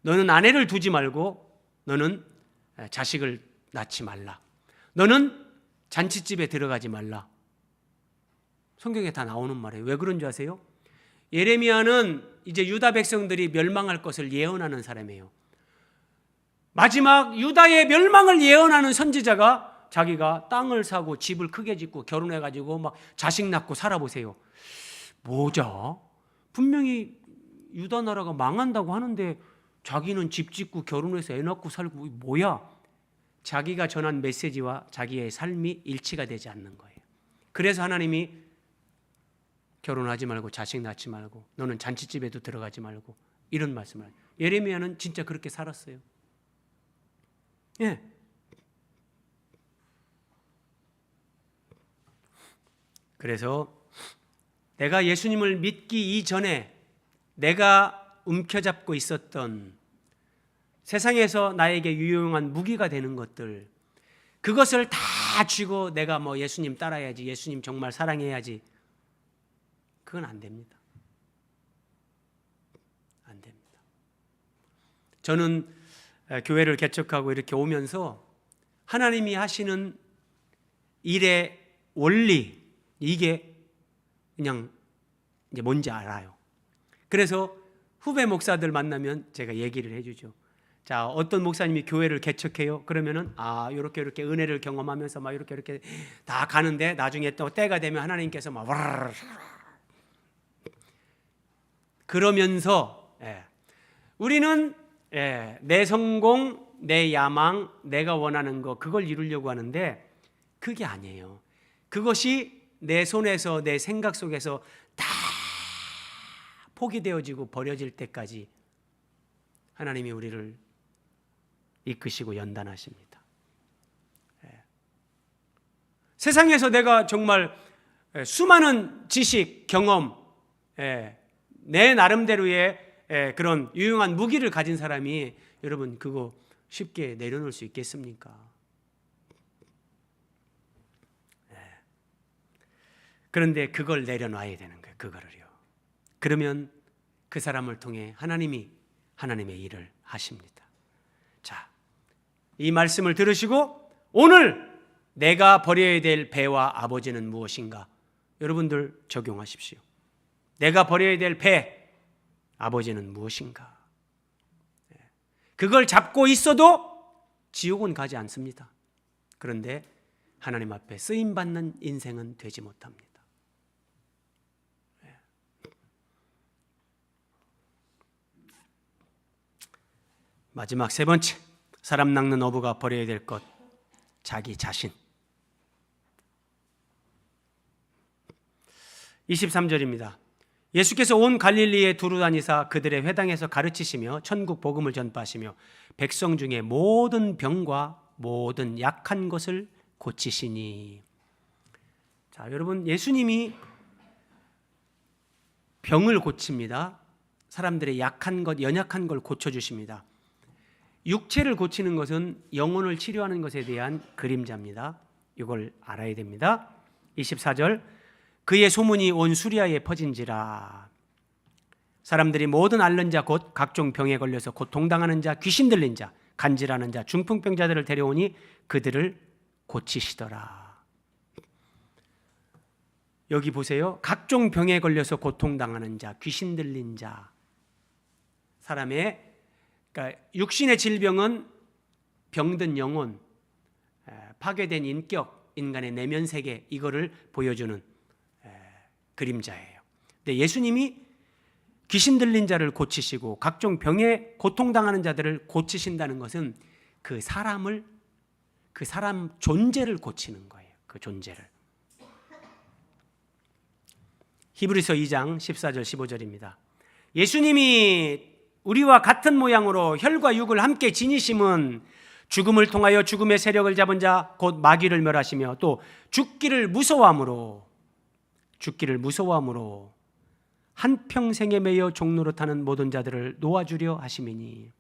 너는 아내를 두지 말고 너는 자식을 낳지 말라. 너는 잔치집에 들어가지 말라. 성경에 다 나오는 말이에요. 왜 그런 줄 아세요? 예레미야는 이제 유다 백성들이 멸망할 것을 예언하는 사람이에요. 마지막 유다의 멸망을 예언하는 선지자가 자기가 땅을 사고 집을 크게 짓고 결혼해가지고 막 자식 낳고 살아보세요. 뭐죠? 분명히 유다 나라가 망한다고 하는데 자기는 집 짓고 결혼해서 애 낳고 살고, 뭐야? 자기가 전한 메시지와 자기의 삶이 일치가 되지 않는 거예요. 그래서 하나님이 결혼하지 말고 자식 낳지 말고 너는 잔치집에도 들어가지 말고 이런 말씀을 해요. 예레미야는 진짜 그렇게 살았어요. 예. 그래서 내가 예수님을 믿기 이전에 내가 움켜잡고 있었던 세상에서 나에게 유용한 무기가 되는 것들, 그것을 다 쥐고 내가 뭐 예수님 따라야지, 예수님 정말 사랑해야지, 그건 안 됩니다. 안 됩니다. 저는 교회를 개척하고 이렇게 오면서 하나님이 하시는 일의 원리, 이게 그냥 이제 뭔지 알아요. 그래서 후배 목사들 만나면 제가 얘기를 해주죠. 자, 어떤 목사님이 교회를 개척해요? 그러면은 이렇게 은혜를 경험하면서 막 이렇게 다 가는데 나중에 또 때가 되면 하나님께서 막 와르르 그러면서 우리는 내 성공, 내 야망, 내가 원하는 거, 그걸 이루려고 하는데 그게 아니에요. 그것이 내 손에서, 내 생각 속에서 다 포기되어지고 버려질 때까지 하나님이 우리를 이끄시고 연단하십니다. 세상에서 내가 정말 수많은 지식, 경험, 내 나름대로의 그런 유용한 무기를 가진 사람이 여러분 그거 쉽게 내려놓을 수 있겠습니까? 그런데 그걸 내려놔야 되는 거예요. 그거를요. 그러면 그 사람을 통해 하나님이 하나님의 일을 하십니다. 자, 이 말씀을 들으시고 오늘 내가 버려야 될 배와 아버지는 무엇인가? 여러분들 적용하십시오. 내가 버려야 될 배, 아버지는 무엇인가? 그걸 잡고 있어도 지옥은 가지 않습니다. 그런데 하나님 앞에 쓰임받는 인생은 되지 못합니다. 마지막 세 번째, 사람 낚는 어부가 버려야 될 것, 자기 자신. 23절입니다. 예수께서 온 갈릴리에 두루 다니사 그들의 회당에서 가르치시며 천국 복음을 전파하시며 백성 중에 모든 병과 모든 약한 것을 고치시니. 자, 여러분, 예수님이 병을 고칩니다. 사람들의 약한 것, 연약한 걸 고쳐주십니다. 육체를 고치는 것은 영혼을 치료하는 것에 대한 그림자입니다. 이걸 알아야 됩니다. 24절, 그의 소문이 온 수리아에 퍼진지라. 사람들이 모든 앓는 자 곧 각종 병에 걸려서 고통당하는 자, 귀신 들린 자, 간질하는 자, 중풍병자들을 데려오니 그들을 고치시더라. 여기 보세요. 각종 병에 걸려서 고통당하는 자, 귀신 들린 자, 사람의 그러니까 육신의 질병은 병든 영혼, 파괴된 인격, 인간의 내면 세계, 이거를 보여주는 그림자예요. 근데 예수님이 귀신 들린 자를 고치시고 각종 병에 고통당하는 자들을 고치신다는 것은 그 사람 존재를 고치는 거예요. 그 존재를. 히브리서 2장 14절 15절입니다. 예수님이 우리와 같은 모양으로 혈과 육을 함께 지니심은 죽음을 통하여 죽음의 세력을 잡은 자 곧 마귀를 멸하시며 또 죽기를 무서워함으로 한평생에 매여 종노릇하는 모든 자들을 놓아주려 하심이니.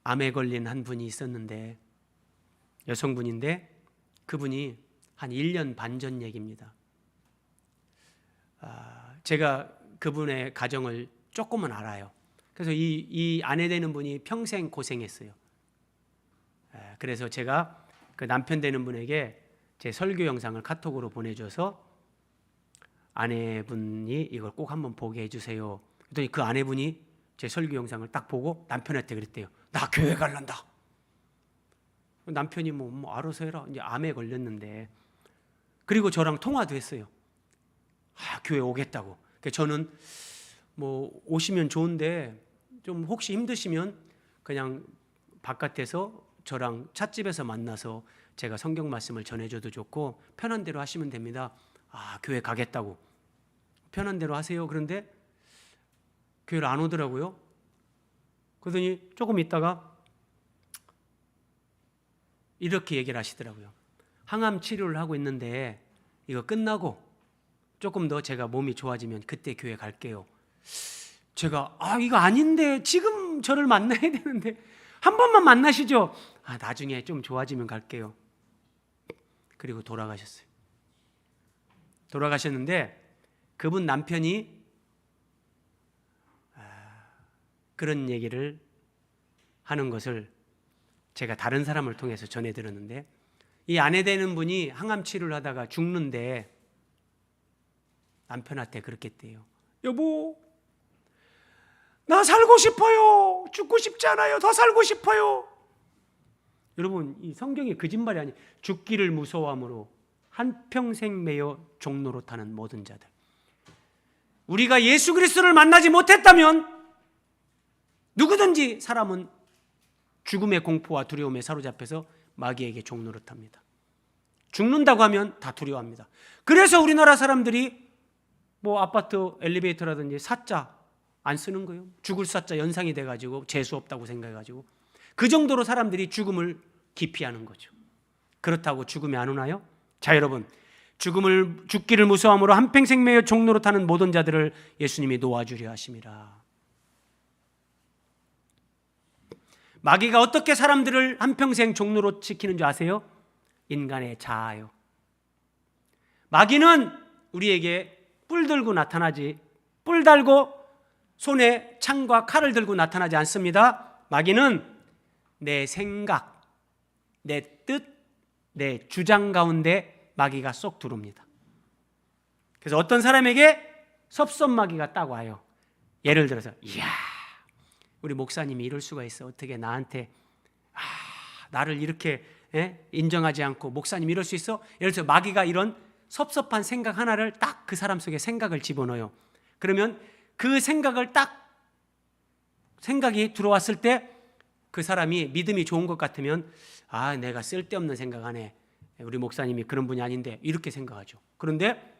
암에 걸린 한 분이 있었는데, 여성분인데 그분이 한 1년 반 전 얘기입니다. 제가 그분의 가정을 조금은 알아요. 그래서 이 아내 되는 분이 평생 고생했어요. 그래서 제가 그 남편 되는 분에게 제 설교 영상을 카톡으로 보내줘서 아내분이 이걸 꼭 한번 보게 해주세요. 그랬더니 그 아내분이 제 설교 영상을 딱 보고 남편한테 그랬대요. 나 교회 갈란다. 남편이 뭐 알아서 해라. 이제 암에 걸렸는데. 그리고 저랑 통화도 했어요. 교회 오겠다고. 저는 뭐 오시면 좋은데 좀 혹시 힘드시면 그냥 바깥에서 저랑 찻집에서 만나서 제가 성경 말씀을 전해줘도 좋고 편한 대로 하시면 됩니다. 교회 가겠다고. 편한 대로 하세요. 그런데 교회를 안 오더라고요. 그러더니 조금 있다가 이렇게 얘기를 하시더라고요. 항암 치료를 하고 있는데 이거 끝나고 조금 더 제가 몸이 좋아지면 그때 교회 갈게요. 제가 이거 아닌데 지금 저를 만나야 되는데 한 번만 만나시죠. 나중에 좀 좋아지면 갈게요. 그리고 돌아가셨어요. 돌아가셨는데 그분 남편이 그런 얘기를 하는 것을 제가 다른 사람을 통해서 전해 들었는데, 이 아내 되는 분이 항암 치료를 하다가 죽는데 남편한테 그렇게 했대요. 여보, 나 살고 싶어요. 죽고 싶지 않아요. 더 살고 싶어요. 여러분, 이 성경이 거짓말이 아니. 죽기를 무서워함으로 한평생 매여 종노릇하는 모든 자들. 우리가 예수 그리스도를 만나지 못했다면 누구든지 사람은 죽음의 공포와 두려움에 사로잡혀서 마귀에게 종노릇합니다. 죽는다고 하면 다 두려워합니다. 그래서 우리나라 사람들이 뭐 아파트 엘리베이터라든지 사자 안 쓰는 거예요. 죽을 사자 연상이 돼가지고 재수 없다고 생각해가지고 그 정도로 사람들이 죽음을 기피하는 거죠. 그렇다고 죽음이 안 오나요? 자, 여러분, 죽기를 무서워함으로 한평생 매여 종노릇하는 모든 자들을 예수님이 놓아주려 하심이라. 마귀가 어떻게 사람들을 한평생 종노릇 시키는 줄 아세요? 인간의 자아요. 마귀는 우리에게 뿔 들고 나타나지, 뿔 달고 손에 창과 칼을 들고 나타나지 않습니다. 마귀는 내 생각, 내 뜻, 내 주장 가운데 마귀가 쏙 들어옵니다. 그래서 어떤 사람에게 섭섭마귀가 딱 와요. 예를 들어서, 이야, 우리 목사님이 이럴 수가 있어. 어떻게 나한테 나를 이렇게 인정하지 않고 목사님 이럴 수 있어? 예를 들어서 마귀가 이런 섭섭한 생각 하나를 딱 그 사람 속에 생각을 집어넣어요. 그러면 그 생각을 생각이 들어왔을 때 그 사람이 믿음이 좋은 것 같으면 내가 쓸데없는 생각하네. 우리 목사님이 그런 분이 아닌데 이렇게 생각하죠. 그런데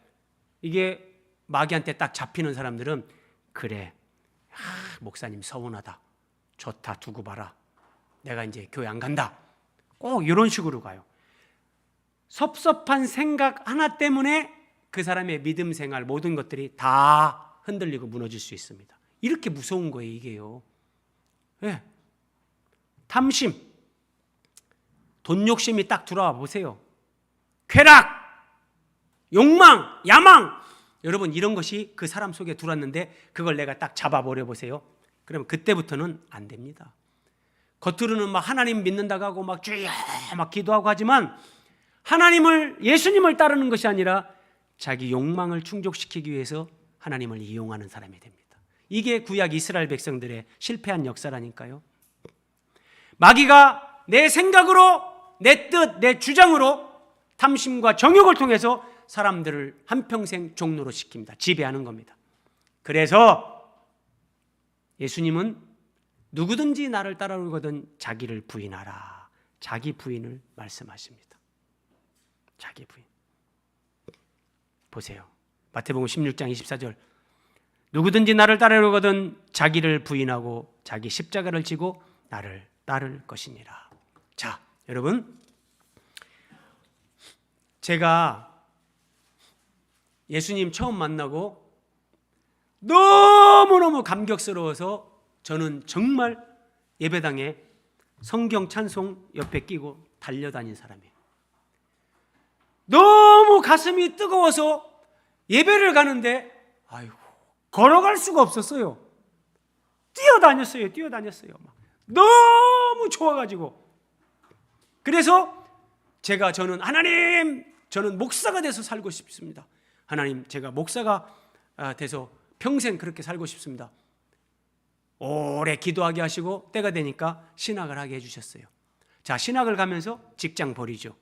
이게 마귀한테 딱 잡히는 사람들은 그래, 목사님 서운하다. 좋다, 두고 봐라. 내가 이제 교회 안 간다. 꼭 이런 식으로 가요. 섭섭한 생각 하나 때문에 그 사람의 믿음 생활 모든 것들이 다 흔들리고 무너질 수 있습니다. 이렇게 무서운 거예요, 이게요. 네. 탐심, 돈 욕심이 딱 들어와 보세요. 쾌락, 욕망, 야망. 여러분, 이런 것이 그 사람 속에 들어왔는데 그걸 내가 딱 잡아버려 보세요. 그러면 그때부터는 안 됩니다. 겉으로는 막 하나님 믿는다고 하고 막 주여 막 기도하고 하지만 예수님을 따르는 것이 아니라 자기 욕망을 충족시키기 위해서 하나님을 이용하는 사람이 됩니다. 이게 구약 이스라엘 백성들의 실패한 역사라니까요. 마귀가 내 생각으로, 내 뜻, 내 주장으로 탐심과 정욕을 통해서 사람들을 한평생 종노로 시킵니다. 지배하는 겁니다. 그래서 예수님은 누구든지 나를 따라오거든 자기를 부인하라. 자기 부인을 말씀하십니다. 자기 부인. 보세요. 마태복음 16장 24절. 누구든지 나를 따르거든 자기를 부인하고 자기 십자가를 지고 나를 따를 것이니라. 자, 여러분, 제가 예수님 처음 만나고 너무너무 감격스러워서 저는 정말 예배당에 성경 찬송 옆에 끼고 달려다닌 사람이에요. 너무 가슴이 뜨거워서 예배를 가는데 걸어갈 수가 없었어요. 뛰어다녔어요. 막. 너무 좋아가지고. 그래서 저는 하나님, 저는 목사가 돼서 살고 싶습니다. 하나님, 제가 목사가 돼서 평생 그렇게 살고 싶습니다. 오래 기도하게 하시고 때가 되니까 신학을 하게 해주셨어요. 자, 신학을 가면서 직장 버리죠.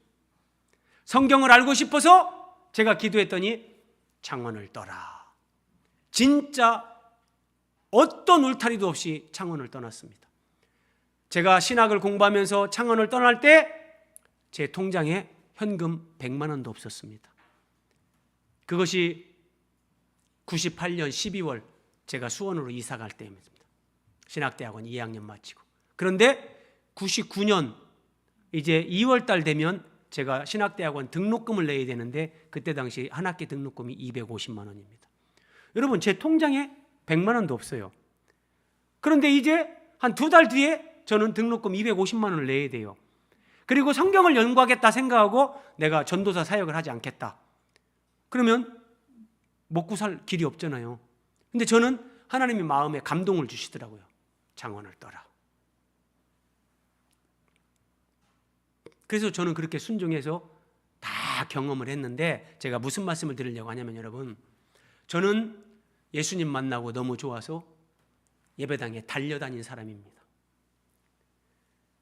성경을 알고 싶어서 제가 기도했더니 창원을 떠라. 진짜 어떤 울타리도 없이 창원을 떠났습니다. 제가 신학을 공부하면서 창원을 떠날 때 제 통장에 현금 100만 원도 없었습니다. 그것이 98년 12월 제가 수원으로 이사 갈 때입니다. 신학대학원 2학년 마치고. 그런데 99년 이제 2월 달 되면 제가 신학대학원 등록금을 내야 되는데 그때 당시 한 학기 등록금이 250만 원입니다. 여러분, 제 통장에 100만 원도 없어요. 그런데 이제 한 2달 뒤에 저는 등록금 250만 원을 내야 돼요. 그리고 성경을 연구하겠다 생각하고 내가 전도사 사역을 하지 않겠다. 그러면 먹고 살 길이 없잖아요. 근데 저는 하나님이 마음에 감동을 주시더라고요. 창원을 떠라. 그래서 저는 그렇게 순종해서 다 경험을 했는데 제가 무슨 말씀을 드리려고 하냐면 여러분, 저는 예수님 만나고 너무 좋아서 예배당에 달려다닌 사람입니다.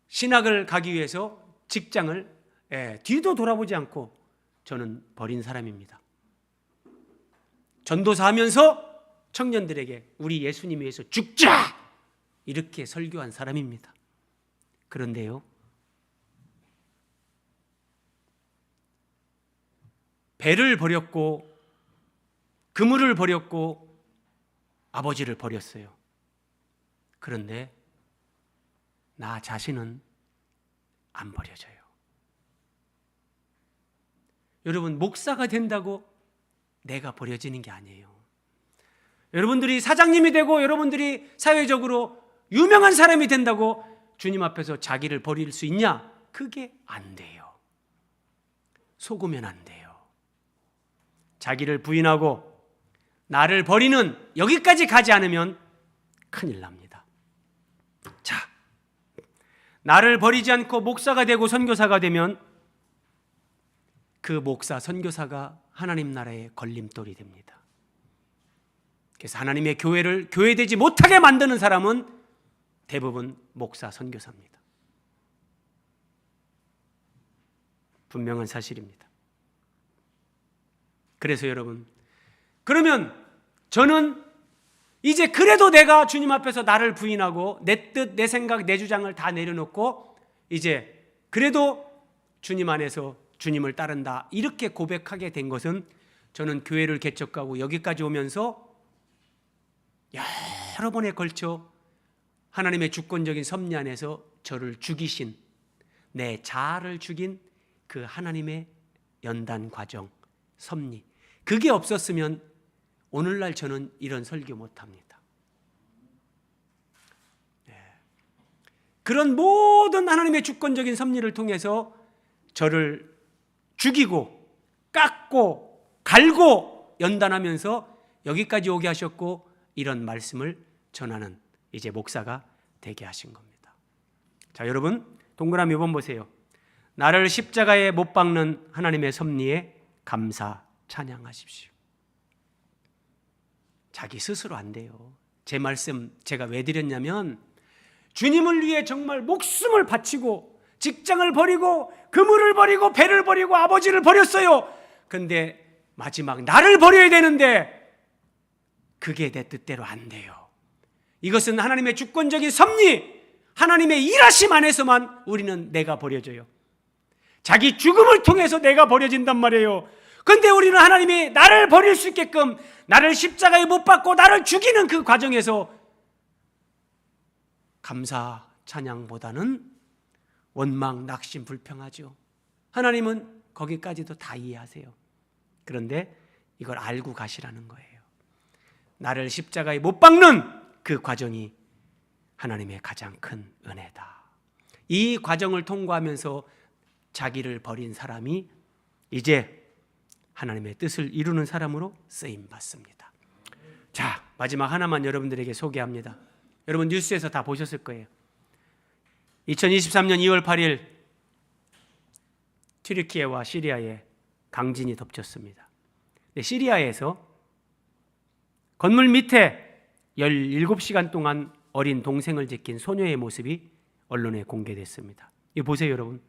신학을 가기 위해서 직장을 뒤도 돌아보지 않고 저는 버린 사람입니다. 전도사 하면서 청년들에게 우리 예수님 위해서 죽자! 이렇게 설교한 사람입니다. 그런데요, 배를 버렸고 그물을 버렸고 아버지를 버렸어요. 그런데 나 자신은 안 버려져요. 여러분, 목사가 된다고 내가 버려지는 게 아니에요. 여러분들이 사장님이 되고 여러분들이 사회적으로 유명한 사람이 된다고 주님 앞에서 자기를 버릴 수 있냐? 그게 안 돼요. 속으면 안 돼요. 자기를 부인하고 나를 버리는 여기까지 가지 않으면 큰일 납니다. 자, 나를 버리지 않고 목사가 되고 선교사가 되면 그 목사, 선교사가 하나님 나라의 걸림돌이 됩니다. 그래서 하나님의 교회를 교회되지 못하게 만드는 사람은 대부분 목사, 선교사입니다. 분명한 사실입니다. 그래서 여러분, 그러면 저는 이제 그래도 내가 주님 앞에서 나를 부인하고 내 뜻, 내 생각, 내 주장을 다 내려놓고 이제 그래도 주님 안에서 주님을 따른다 이렇게 고백하게 된 것은 저는 교회를 개척하고 여기까지 오면서 여러 번에 걸쳐 하나님의 주권적인 섭리 안에서 저를 죽이신, 내 자아를 죽인 그 하나님의 연단 과정, 섭리, 그게 없었으면 오늘날 저는 이런 설교 못합니다. 그런 모든 하나님의 주권적인 섭리를 통해서 저를 죽이고 깎고 갈고 연단하면서 여기까지 오게 하셨고 이런 말씀을 전하는 이제 목사가 되게 하신 겁니다. 자, 여러분 동그라미 5번 보세요. 나를 십자가에 못 박는 하나님의 섭리에 감사 찬양하십시오. 자기 스스로 안 돼요. 제 말씀 제가 왜 드렸냐면 주님을 위해 정말 목숨을 바치고 직장을 버리고 그물을 버리고 배를 버리고 아버지를 버렸어요. 근데 마지막 나를 버려야 되는데 그게 내 뜻대로 안 돼요. 이것은 하나님의 주권적인 섭리, 하나님의 일하심 안에서만 우리는 내가 버려져요. 자기 죽음을 통해서 내가 버려진단 말이에요. 근데 우리는 하나님이 나를 버릴 수 있게끔 나를 십자가에 못 박고 나를 죽이는 그 과정에서 감사 찬양보다는 원망, 낙심, 불평하죠. 하나님은 거기까지도 다 이해하세요. 그런데 이걸 알고 가시라는 거예요. 나를 십자가에 못 박는 그 과정이 하나님의 가장 큰 은혜다. 이 과정을 통과하면서 자기를 버린 사람이 이제 하나님의 뜻을 이루는 사람으로 쓰임 받습니다. 자, 마지막 하나만 여러분들에게 소개합니다. 여러분 뉴스에서 다 보셨을 거예요. 2023년 2월 8일 튀르키예와 시리아에 강진이 덮쳤습니다. 시리아에서 건물 밑에 17시간 동안 어린 동생을 지킨 소녀의 모습이 언론에 공개됐습니다. 이거 보세요, 여러분.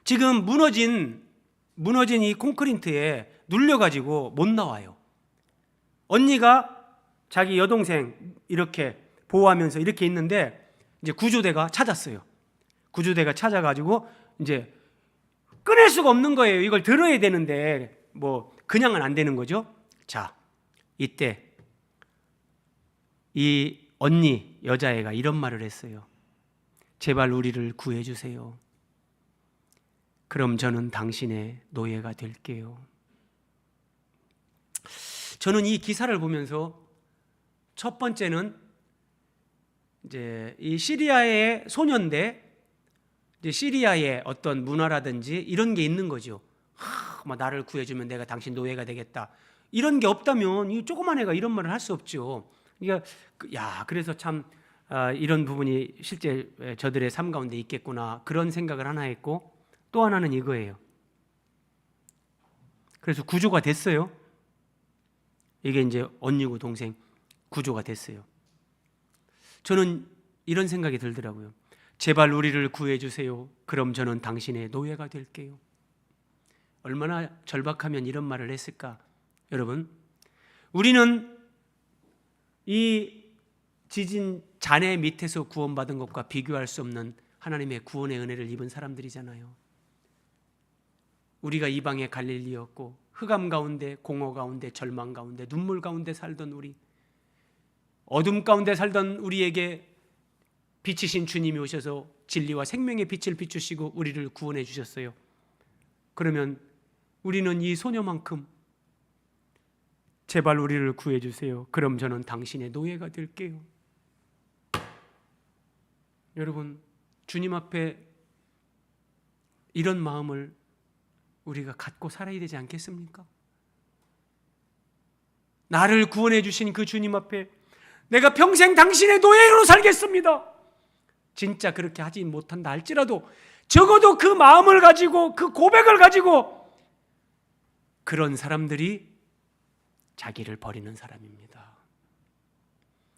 지금 무너진 이 콘크리트에 눌려가지고 못 나와요. 언니가 자기 여동생 이렇게 보호하면서 이렇게 있는데 이제 구조대가 찾았어요. 구조대가 찾아가지고 이제 꺼낼 수가 없는 거예요. 이걸 들어야 되는데 뭐 그냥은 안 되는 거죠. 자, 이때 이 언니 여자애가 이런 말을 했어요. 제발 우리를 구해주세요. 그럼 저는 당신의 노예가 될게요. 저는 이 기사를 보면서 첫 번째는 이제 이 시리아의 소년데 이제 시리아의 어떤 문화라든지 이런 게 있는 거죠. 막 나를 구해주면 내가 당신 노예가 되겠다. 이런 게 없다면 이 조그만 애가 이런 말을 할 수 없죠. 그러니까 그래서 참 이런 부분이 실제 저들의 삶 가운데 있겠구나 그런 생각을 하나 했고 또 하나는 이거예요. 그래서 구조가 됐어요. 이게 이제 언니고 동생 구조가 됐어요. 저는 이런 생각이 들더라고요. 제발 우리를 구해주세요. 그럼 저는 당신의 노예가 될게요. 얼마나 절박하면 이런 말을 했을까? 여러분, 우리는 이 지진 잔해 밑에서 구원받은 것과 비교할 수 없는 하나님의 구원의 은혜를 입은 사람들이잖아요. 우리가 이방의 갈릴리였고 흑암 가운데 공허 가운데 절망 가운데 눈물 가운데 살던 우리, 어둠 가운데 살던 우리에게 빛이신 주님이 오셔서 진리와 생명의 빛을 비추시고 우리를 구원해 주셨어요. 그러면 우리는 이 소녀만큼 제발 우리를 구해 주세요. 그럼 저는 당신의 노예가 될게요. 여러분, 주님 앞에 이런 마음을 우리가 갖고 살아야 되지 않겠습니까? 나를 구원해 주신 그 주님 앞에 내가 평생 당신의 노예로 살겠습니다. 진짜 그렇게 하지 못한다 할지라도 적어도 그 마음을 가지고 그 고백을 가지고 그런 사람들이 자기를 버리는 사람입니다.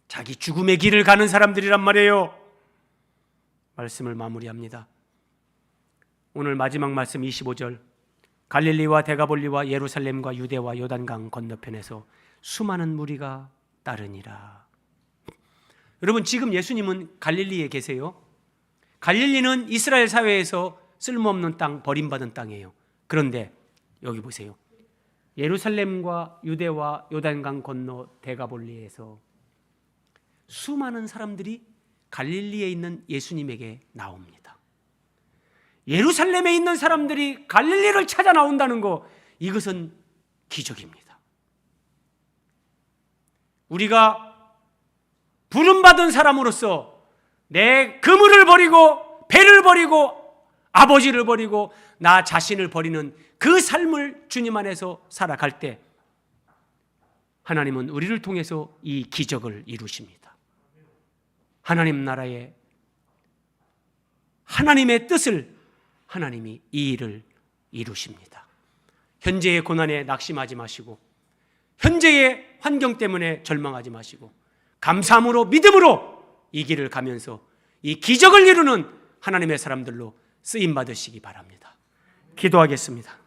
자기 죽음의 길을 가는 사람들이란 말이에요. 말씀을 마무리합니다. 오늘 마지막 말씀 25절. 갈릴리와 데가볼리와 예루살렘과 유대와 요단강 건너편에서 수많은 무리가 따르니라. 여러분, 지금 예수님은 갈릴리에 계세요. 갈릴리는 이스라엘 사회에서 쓸모없는 땅, 버림받은 땅이에요. 그런데 여기 보세요. 예루살렘과 유대와 요단강 건너 데가볼리에서 수많은 사람들이 갈릴리에 있는 예수님에게 나옵니다. 예루살렘에 있는 사람들이 갈릴리를 찾아 나온다는 거, 이것은 기적입니다. 우리가 부름받은 사람으로서 내 그물을 버리고 배를 버리고 아버지를 버리고 나 자신을 버리는 그 삶을 주님 안에서 살아갈 때 하나님은 우리를 통해서 이 기적을 이루십니다. 하나님 나라의 하나님의 뜻을 하나님이 이 일을 이루십니다. 현재의 고난에 낙심하지 마시고 현재의 환경 때문에 절망하지 마시고 감사함으로 믿음으로 이 길을 가면서 이 기적을 이루는 하나님의 사람들로 쓰임 받으시기 바랍니다. 기도하겠습니다.